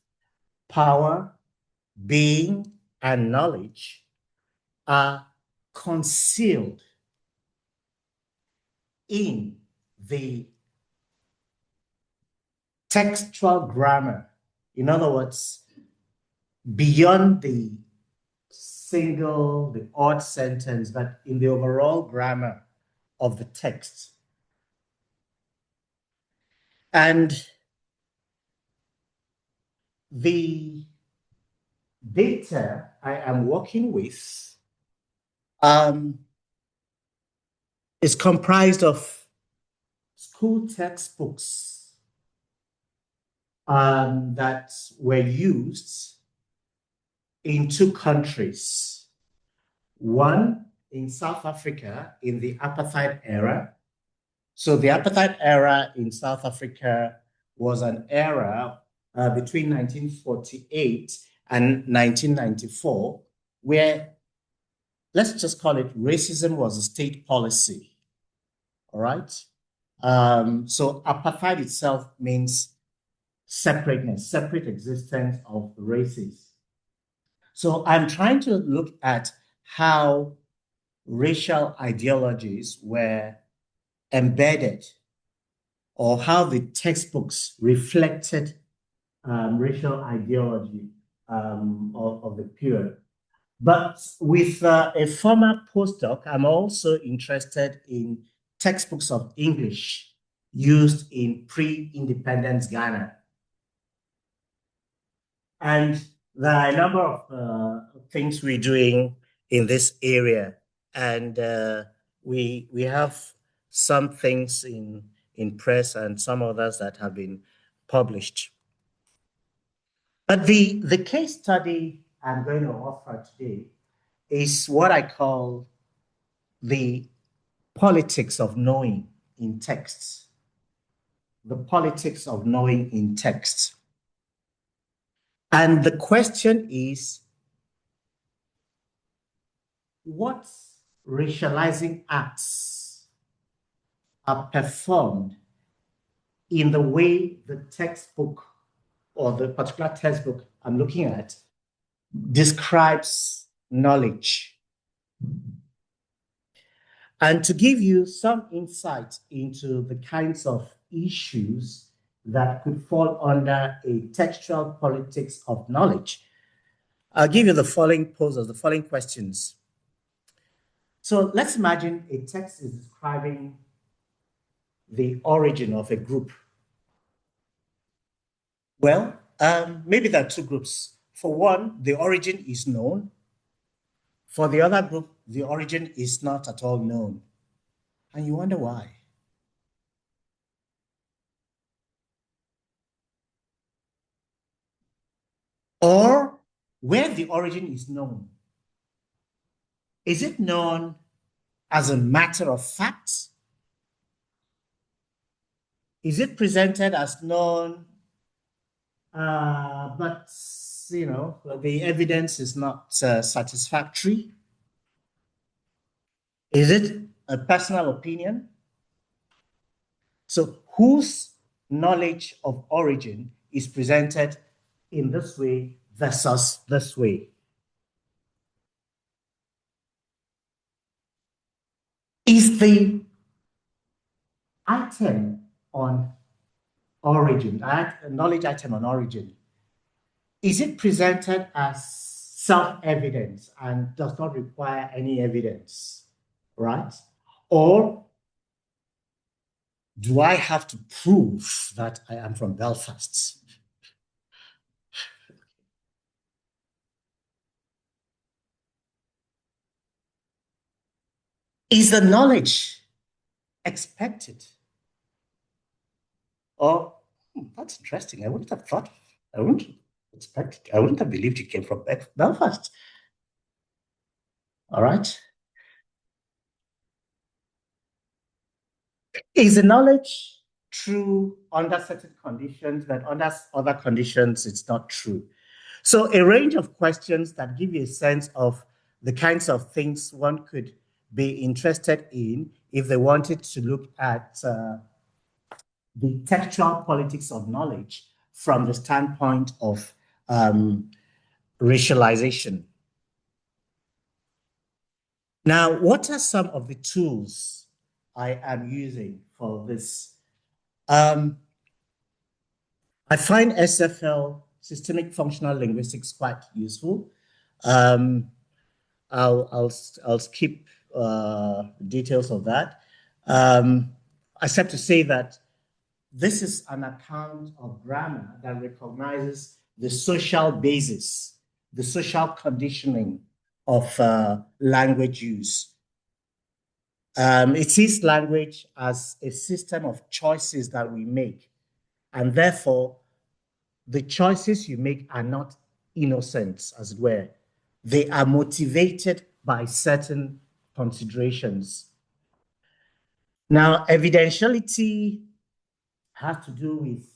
power, being, and knowledge, are concealed in the textual grammar? In other words, beyond the single, the odd sentence, but in the overall grammar of the text. And the data I am working with is comprised of school textbooks that were used in 2 countries. One in South Africa in the apartheid era. So the apartheid era in South Africa was an era between 1948 and 1994, where, let's just call it, racism was a state policy. All right. So apartheid itself means separateness, separate existence of races. So I'm trying to look at how racial ideologies were embedded, or how the textbooks reflected racial ideology of the period. But with a former postdoc, I'm also interested in textbooks of English used in pre-independence Ghana. And there are a number of things we're doing in this area. And we have some things in press and some others that have been published. But the case study I'm going to offer today is what I call the politics of knowing in texts. The politics of knowing in texts. And the question is, what racializing acts are performed in the way the textbook or the particular textbook I'm looking at describes knowledge? And to give you some insight into the kinds of issues that could fall under a textual politics of knowledge, I'll give you the following poses, the following questions. So let's imagine a text is describing the origin of a group. Well, maybe there are two groups. For one, the origin is known. For the other group, the origin is not at all known. And you wonder why. Or where the origin is known, is it known as a matter of fact? Is it presented as known, but the evidence is not satisfactory? Is it a personal opinion? So whose knowledge of origin is presented in this way versus this way? Is the item on origin, knowledge item on origin, is it presented as self-evidence and does not require any evidence, right? Or do I have to prove that I am from Belfast? Is the knowledge expected? Or, that's interesting. I wouldn't have thought, I wouldn't expect it. I wouldn't have believed you came from Belfast. All right. Is the knowledge true under certain conditions, but under other conditions, it's not true? So a range of questions that give you a sense of the kinds of things one could be interested in if they wanted to look at the textual politics of knowledge from the standpoint of racialization. Now, what are some of the tools I am using for this? I find SFL, systemic functional linguistics, quite useful. I'll skip details of that, except to say that this is an account of grammar that recognizes the social basis, the social conditioning of language use. It sees language as a system of choices that we make, and therefore the choices you make are not innocent, as it were. They are motivated by certain considerations. Now, evidentiality has to do with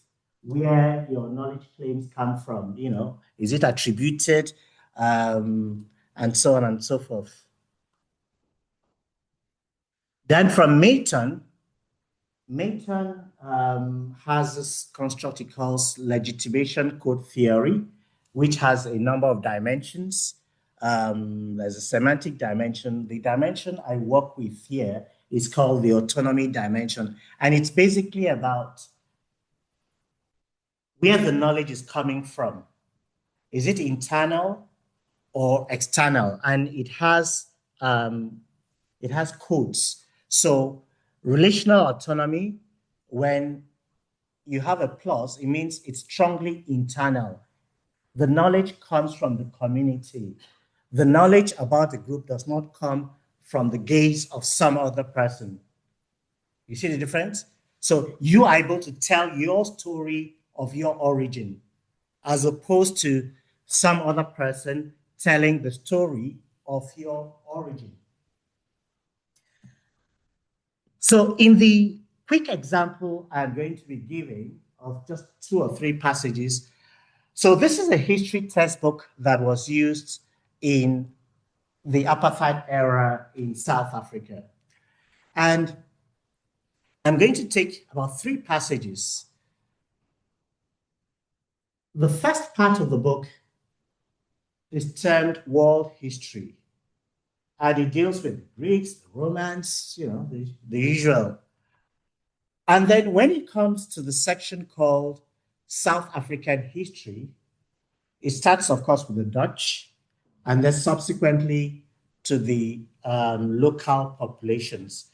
where your knowledge claims come from. Is it attributed, and so on and so forth. Then from Mayton has this construct he calls legitimation code theory, which has a number of dimensions. There's a semantic dimension. The dimension I work with here is called the autonomy dimension. And it's basically about where the knowledge is coming from. Is it internal or external? And it has codes. So relational autonomy, when you have a plus, it means it's strongly internal. The knowledge comes from the community. The knowledge about the group does not come from the gaze of some other person. You see the difference? So you are able to tell your story of your origin as opposed to some other person telling the story of your origin. So in the quick example I'm going to be giving of just 2 or 3 passages, so this is a history textbook that was used in the apartheid era in South Africa. And I'm going to take about 3 passages. The first part of the book is termed World History. And it deals with Greeks, the Romans, the usual. And then when it comes to the section called South African History, it starts, of course, with the Dutch, and then subsequently to the local populations.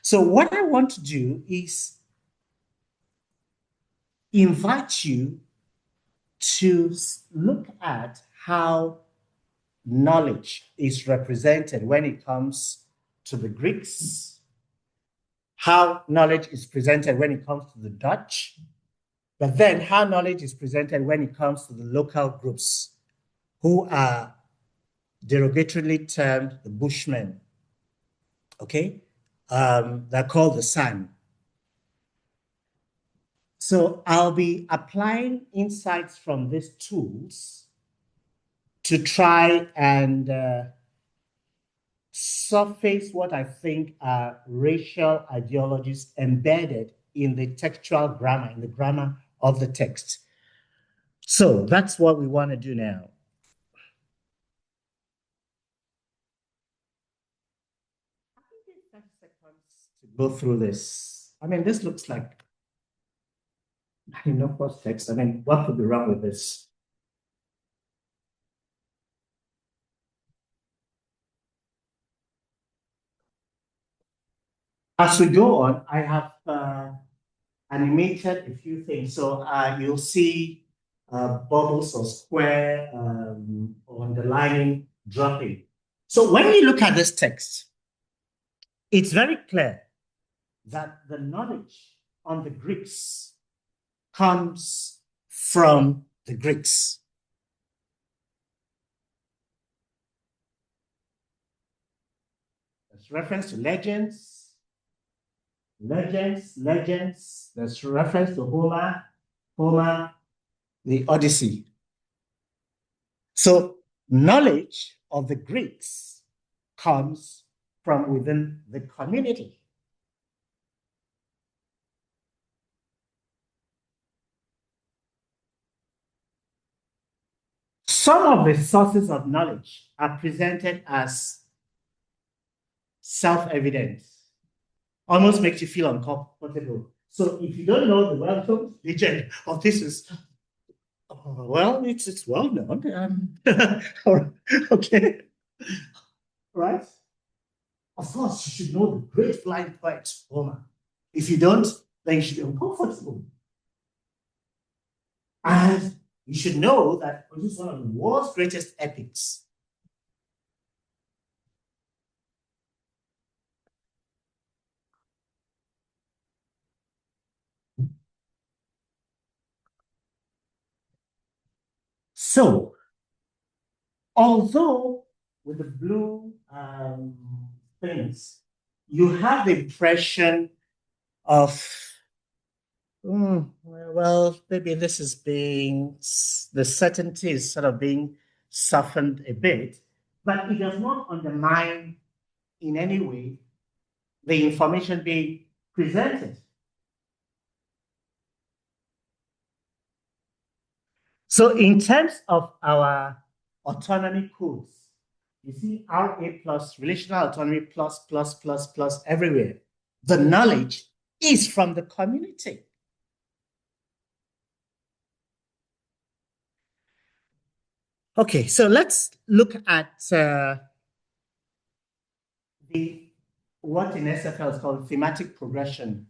So what I want to do is invite you to look at how knowledge is represented when it comes to the Greeks, how knowledge is presented when it comes to the Dutch, but then how knowledge is presented when it comes to the local groups who are derogatorily termed the Bushmen, okay? They're called the San. So I'll be applying insights from these tools to try and surface what I think are racial ideologies embedded in the textual grammar, in the grammar of the text. So that's what we want to do now. I think it's 30 seconds to go through this. I mean, this looks like enough post text. I mean, what could be wrong with this? As we go on, I have animated a few things. So you'll see bubbles or square or underlining dropping. So when we look at this text, it's very clear that the knowledge on the Greeks comes from the Greeks. There's reference to legends. There's reference to Homer, the Odyssey. So knowledge of the Greeks comes from within the community. Some of the sources of knowledge are presented as self-evident. Almost makes you feel uncomfortable. So if you don't know the well-known legend of this is, well, it's well known. Okay, right? Of course, you should know the great blind poet Homer. If you don't, then you should be uncomfortable. And you should know that this is one of the world's greatest epics. So, although with the blue things, you have the impression of, well, maybe this is being, the certainty is sort of being softened a bit, but it does not undermine in any way the information being presented. So in terms of our autonomy codes, you see RA plus, relational autonomy plus everywhere. The knowledge is from the community. Okay, so let's look at what in SFL is called thematic progression.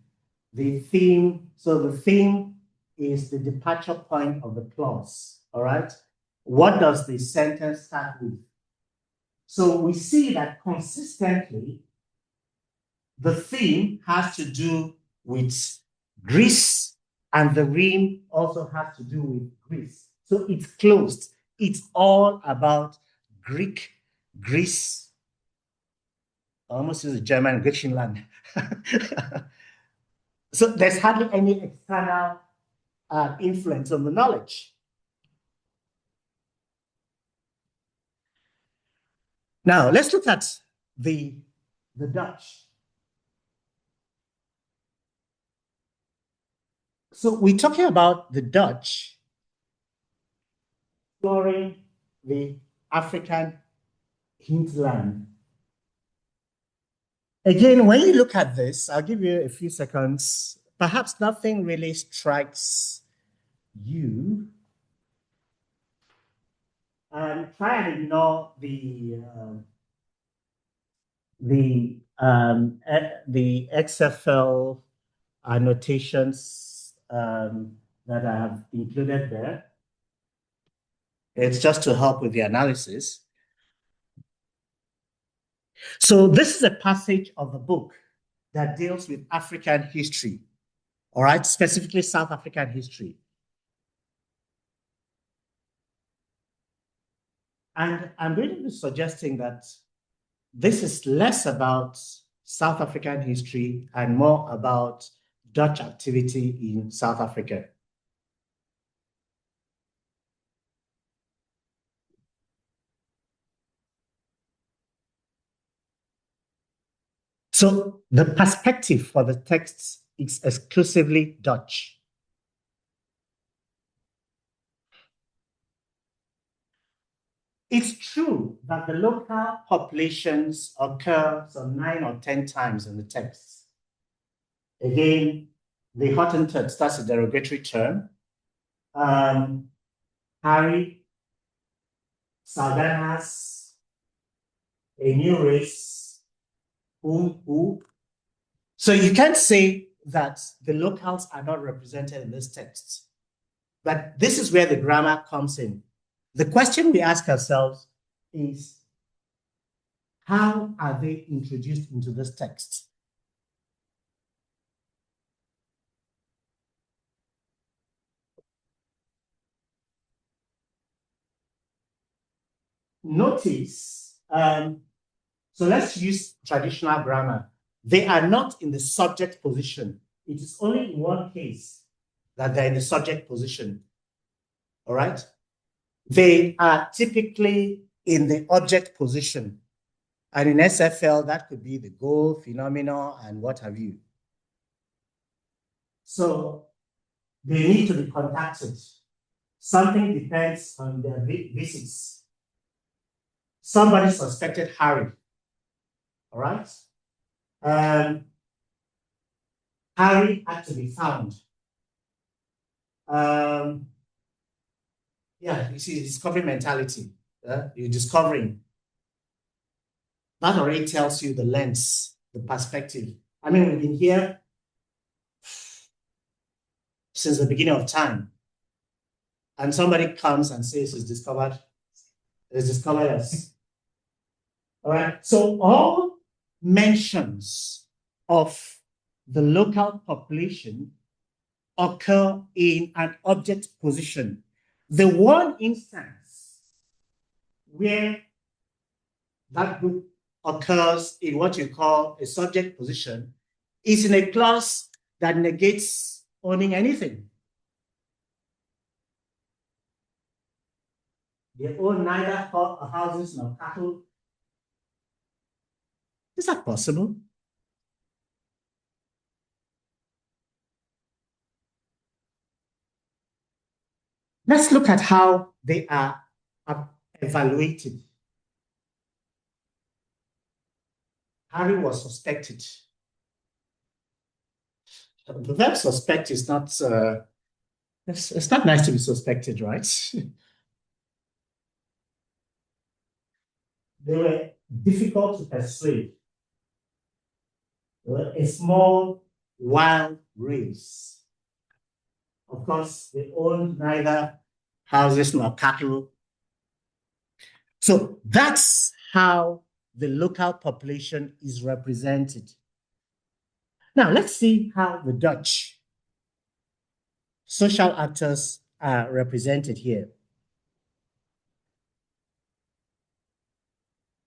The theme, so the theme is the departure point of the clause, all right? What does the sentence start with? So we see that consistently, the theme has to do with Greece, and the rim also has to do with Greece. So it's closed. It's all about Greek, Greece. I almost use the German, Griechenland. So there's hardly any external influence on the knowledge. Now, let's look at the Dutch. So we're talking about the Dutch exploring the African hinterland. Again, when you look at this, I'll give you a few seconds. Perhaps nothing really strikes you. Try and ignore the XFL annotations that I have included there. It's just to help with the analysis. So this is a passage of the book that deals with African history, all right, specifically South African history. And I'm going to be suggesting that this is less about South African history and more about Dutch activity in South Africa. So the perspective for the texts is exclusively Dutch. It's true that the local populations occur some 9 or 10 times in the texts. Again, the Hottentots, that's a derogatory term. Harry, Saldanas, a new race, who. So you can't say that the locals are not represented in this text. But this is where the grammar comes in. The question we ask ourselves is, how are they introduced into this text? Notice, so let's use traditional grammar. They are not in the subject position. It is only in one case that they're in the subject position. All right? They are typically in the object position. And in SFL, that could be the goal, phenomenon, and what have you. So they need to be contacted. Something depends on their visits. Somebody suspected Harry. All right? Harry had to be found. Yeah, you see, discovery mentality. You're discovering. That already tells you the lens, the perspective. I mean, we've been here since the beginning of time. And somebody comes and says it's discovered us. All right. So all mentions of the local population occur in an object position. The one instance where that group occurs in what you call a subject position is in a clause that negates owning anything. They own neither houses nor cattle. Is that possible? Let's look at how they are evaluated. Harry was suspected. The verb suspect is not, it's not nice to be suspected, right? They were difficult to persuade. They were a small, wild race. Of course, they owned neither houses nor cattle. So that's how the local population is represented. Now, let's see how the Dutch social actors are represented here.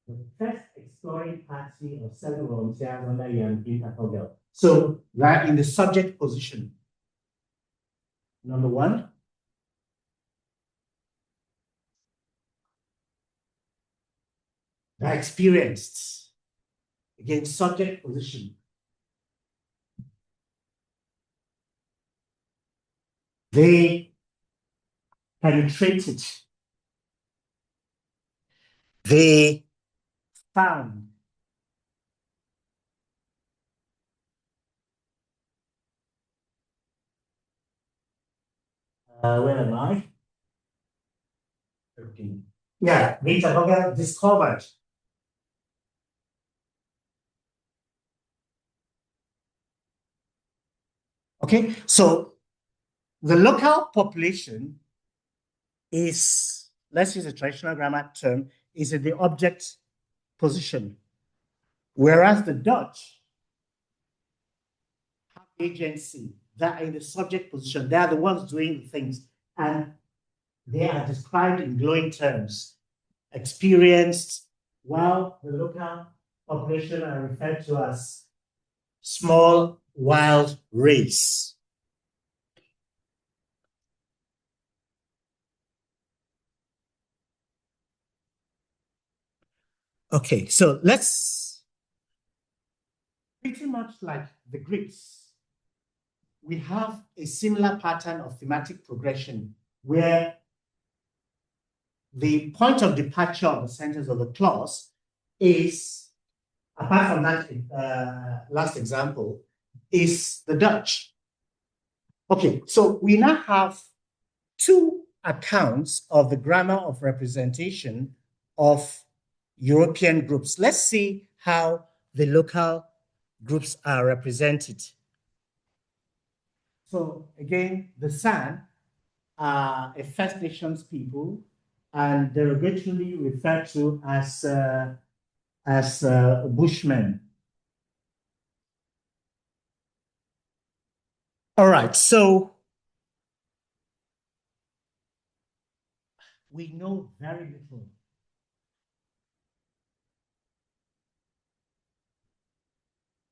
The first exploring party of 7 volunteers under Jan. So they're in the subject position. Number 1. They're experienced. Again, subject position. They penetrated. They found. Where am I? Okay. Yeah, Rita discovered. Okay, so the local population is, let's use a traditional grammar term, is in the object position, whereas the Dutch have agency. They're in the subject position. They are the ones doing the things, and they are described in glowing terms. Experienced, while the local population are referred to as small wild race. Okay, so let's, pretty much like the Greeks, we have a similar pattern of thematic progression where the point of departure of the sentence or the clause is, apart from that last example, is the Dutch. Okay, so we now have 2 accounts of the grammar of representation of European groups. Let's see how the local groups are represented. So again, the San are a First Nations people, and derogatorily referred to as Bushmen. All right, so we know very little.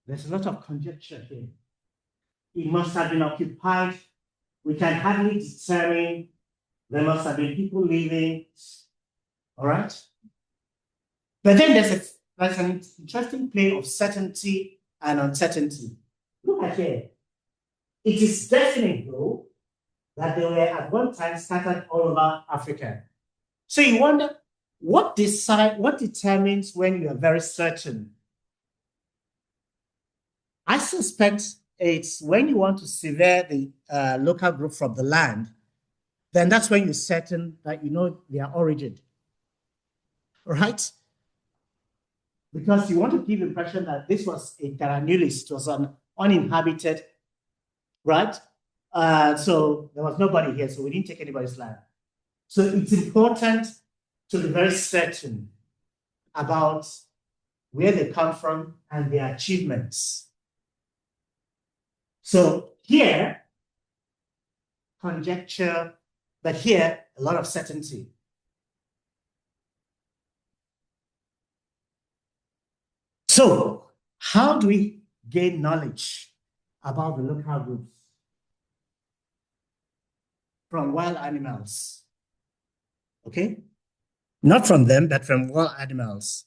There's a lot of conjecture here. It must have been occupied. We can hardly determine. There must have been people living. All right. But then there's an interesting play of certainty and uncertainty. Look at here. It is definite, though, that they were at one time scattered all over Africa. So you wonder, what determines when you are very certain? I suspect it's when you want to sever the local group from the land, then that's when you're certain that you know their origin, right? Because you want to give the impression that this was a terra nullius, it was an uninhabited, right? So there was nobody here, so we didn't take anybody's land. So it's important to be very certain about where they come from and their achievements. So here, conjecture, but here, a lot of certainty. So how do we gain knowledge about the local groups? From wild animals, okay? Not from them, but from wild animals.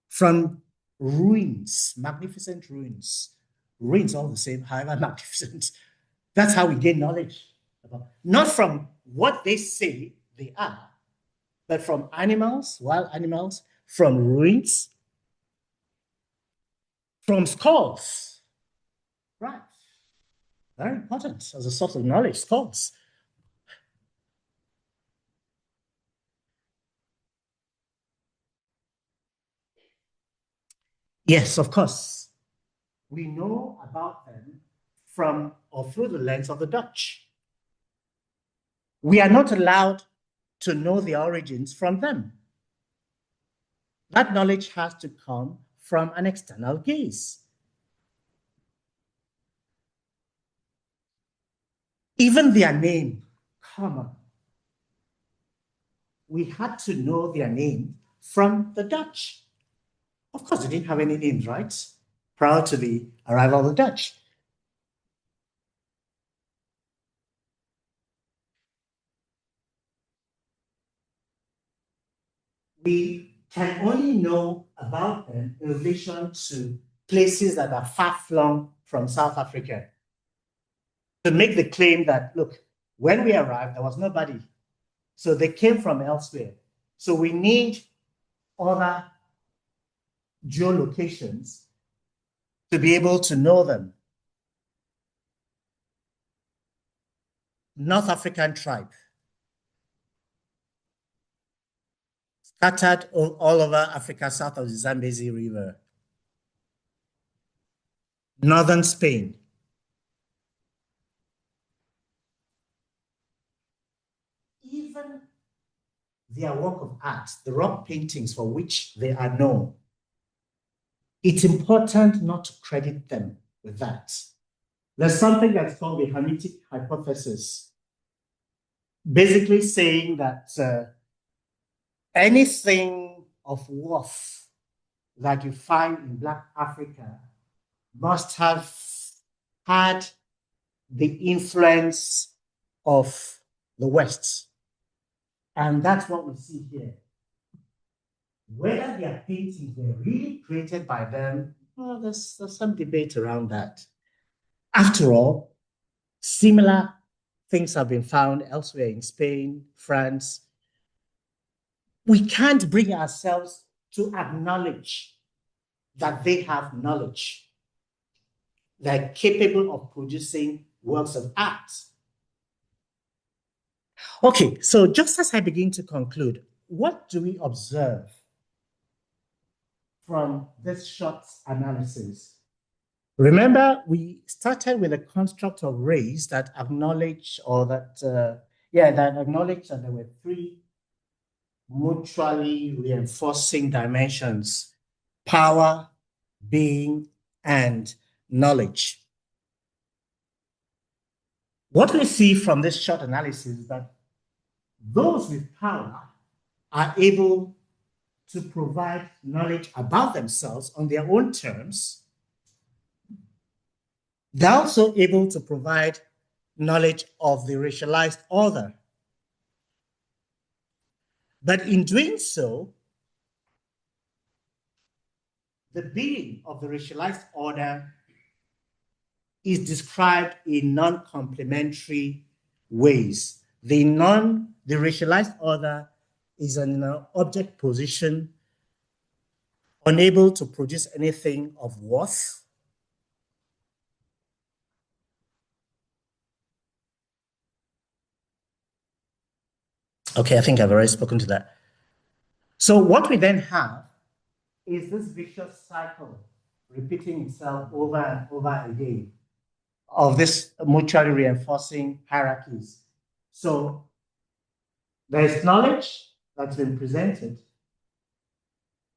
From ruins, magnificent ruins. Ruins all the same, however magnificent. That's how we gain knowledge. Not from what they say they are, but from animals, wild animals, from ruins, from skulls. Right. Very important as a source of knowledge, skulls. Yes, of course. We know about them from or through the lens of the Dutch. We are not allowed to know the origins from them. That knowledge has to come from an external gaze. Even their name, come on. We had to know their name from the Dutch. Of course, they didn't have any names, right? Prior to the arrival of the Dutch. We can only know about them in relation to places that are far-flung from South Africa. To make the claim that, look, when we arrived, there was nobody. So they came from elsewhere. So we need other geolocations to be able to know them. North African tribe, scattered all over Africa south of the Zambezi River. Northern Spain. Even their work of art, the rock paintings for which they are known, it's important not to credit them with that. There's something that's called the Hermetic hypothesis, basically saying that anything of worth that you find in Black Africa must have had the influence of the West. And that's what we see here. Whether their paintings were really created by them, well, there's some debate around that. After all, similar things have been found elsewhere in Spain, France. We can't bring ourselves to acknowledge that they have knowledge. They're capable of producing works of art. Okay, so just as I begin to conclude, what do we observe from this short analysis? Remember, we started with a construct of race that acknowledged, or that, that acknowledged that there were three mutually reinforcing dimensions: power, being, and knowledge. What we see from this short analysis is that those with power are able to provide knowledge about themselves on their own terms. They're also able to provide knowledge of the racialized other. But in doing so, the being of the racialized order is described in non-complementary ways. The racialized order is in an object position, unable to produce anything of worth. Okay, I think I've already spoken to that. So what we then have is this vicious cycle repeating itself over and over again of this mutually reinforcing hierarchies. So there's knowledge that's been presented.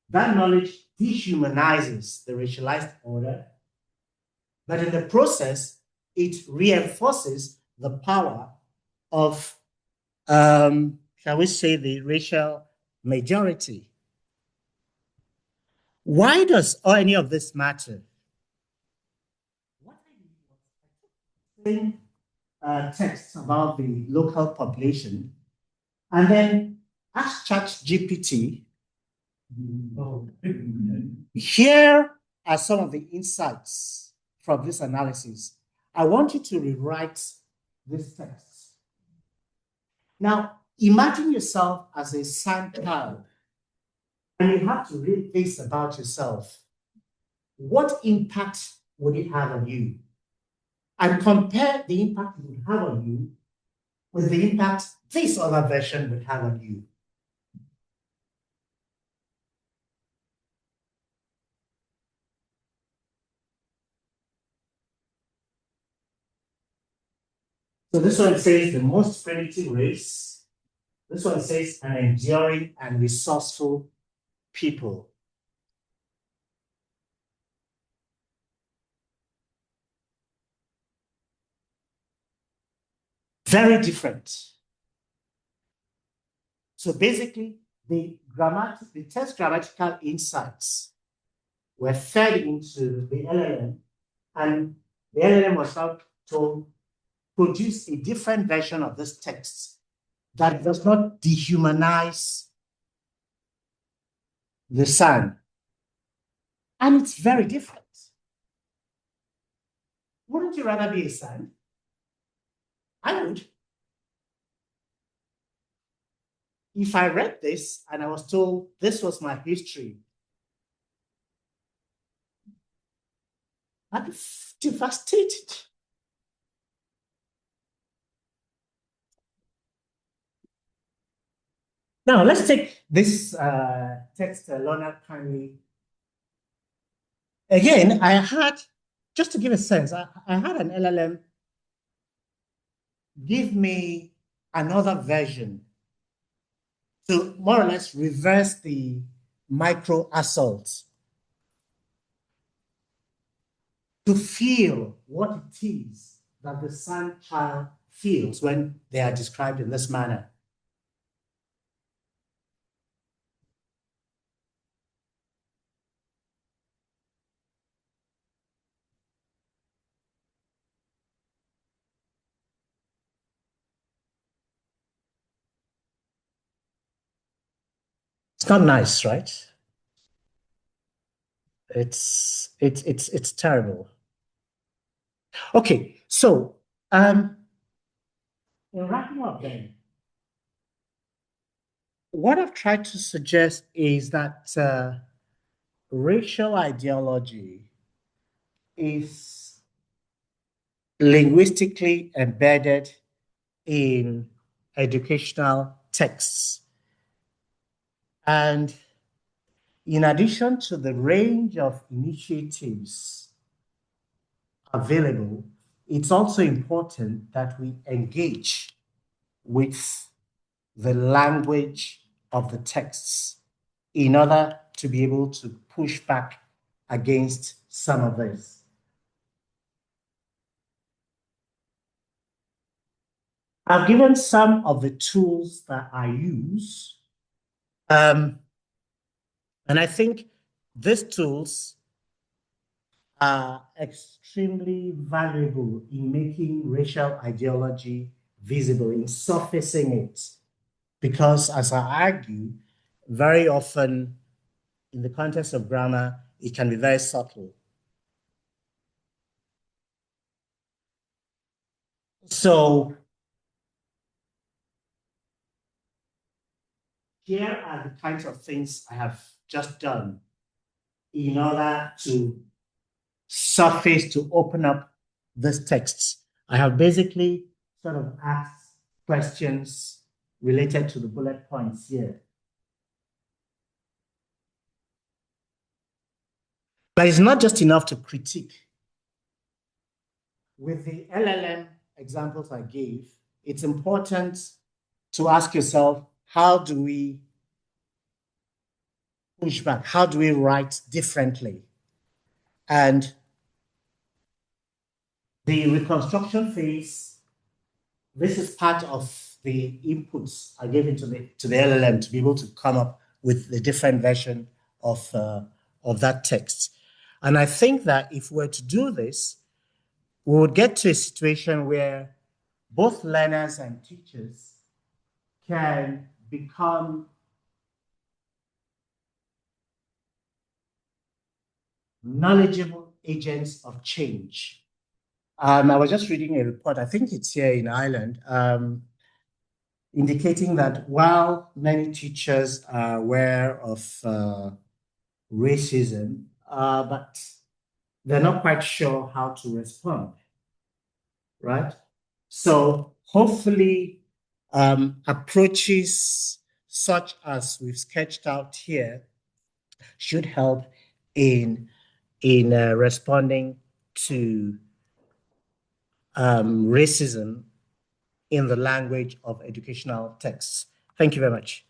That knowledge dehumanizes the racialized order, but in the process, it reinforces the power of, shall we say, the racial majority. Why does any of this matter? What I did was texts about the local population, and then ask ChatGPT, here are some of the insights from this analysis. I want you to rewrite this text. Now, imagine yourself as a sand child, and you have to read this about yourself. What impact would it have on you? And compare the impact it would have on you with the impact this other version would have on you. So this one says the most primitive race. This one says an enduring and resourceful people. Very different. So basically, the test grammatical insights were fed into the LLM, and the LLM was now told produce a different version of this text that does not dehumanize the son. And it's very different. Wouldn't you rather be a son? I would. If I read this and I was told this was my history, I'd be devastated. Now, let's take this text learner kindly. Again, I had, just to give a sense, I had an LLM give me another version to more or less reverse the micro assault, to feel what it is that the son child feels when they are described in this manner. It's not nice, right? It's terrible. Okay, so in wrapping up then, what I've tried to suggest is that racial ideology is linguistically embedded in educational texts. And in addition to the range of initiatives available, it's also important that we engage with the language of the texts in order to be able to push back against some of this. I've given some of the tools that I use, and I think these tools are extremely valuable in making racial ideology visible, in surfacing it. Because as I argue, very often in the context of grammar, it can be very subtle. So here are the kinds of things I have just done in order to surface, to open up this text. I have basically sort of asked questions related to the bullet points here. But it's not just enough to critique. With the LLM examples I gave, it's important to ask yourself, how do we push back? How do we write differently? And the reconstruction phase, this is part of the inputs I gave into the LLM to be able to come up with the different version of that text. And I think that if we were to do this, we would get to a situation where both learners and teachers can become knowledgeable agents of change. I was just reading a report, I think it's here in Ireland, indicating that while many teachers are aware of racism, but they're not quite sure how to respond, right? So hopefully approaches such as we've sketched out here should help in responding to racism in the language of educational texts. Thank you very much.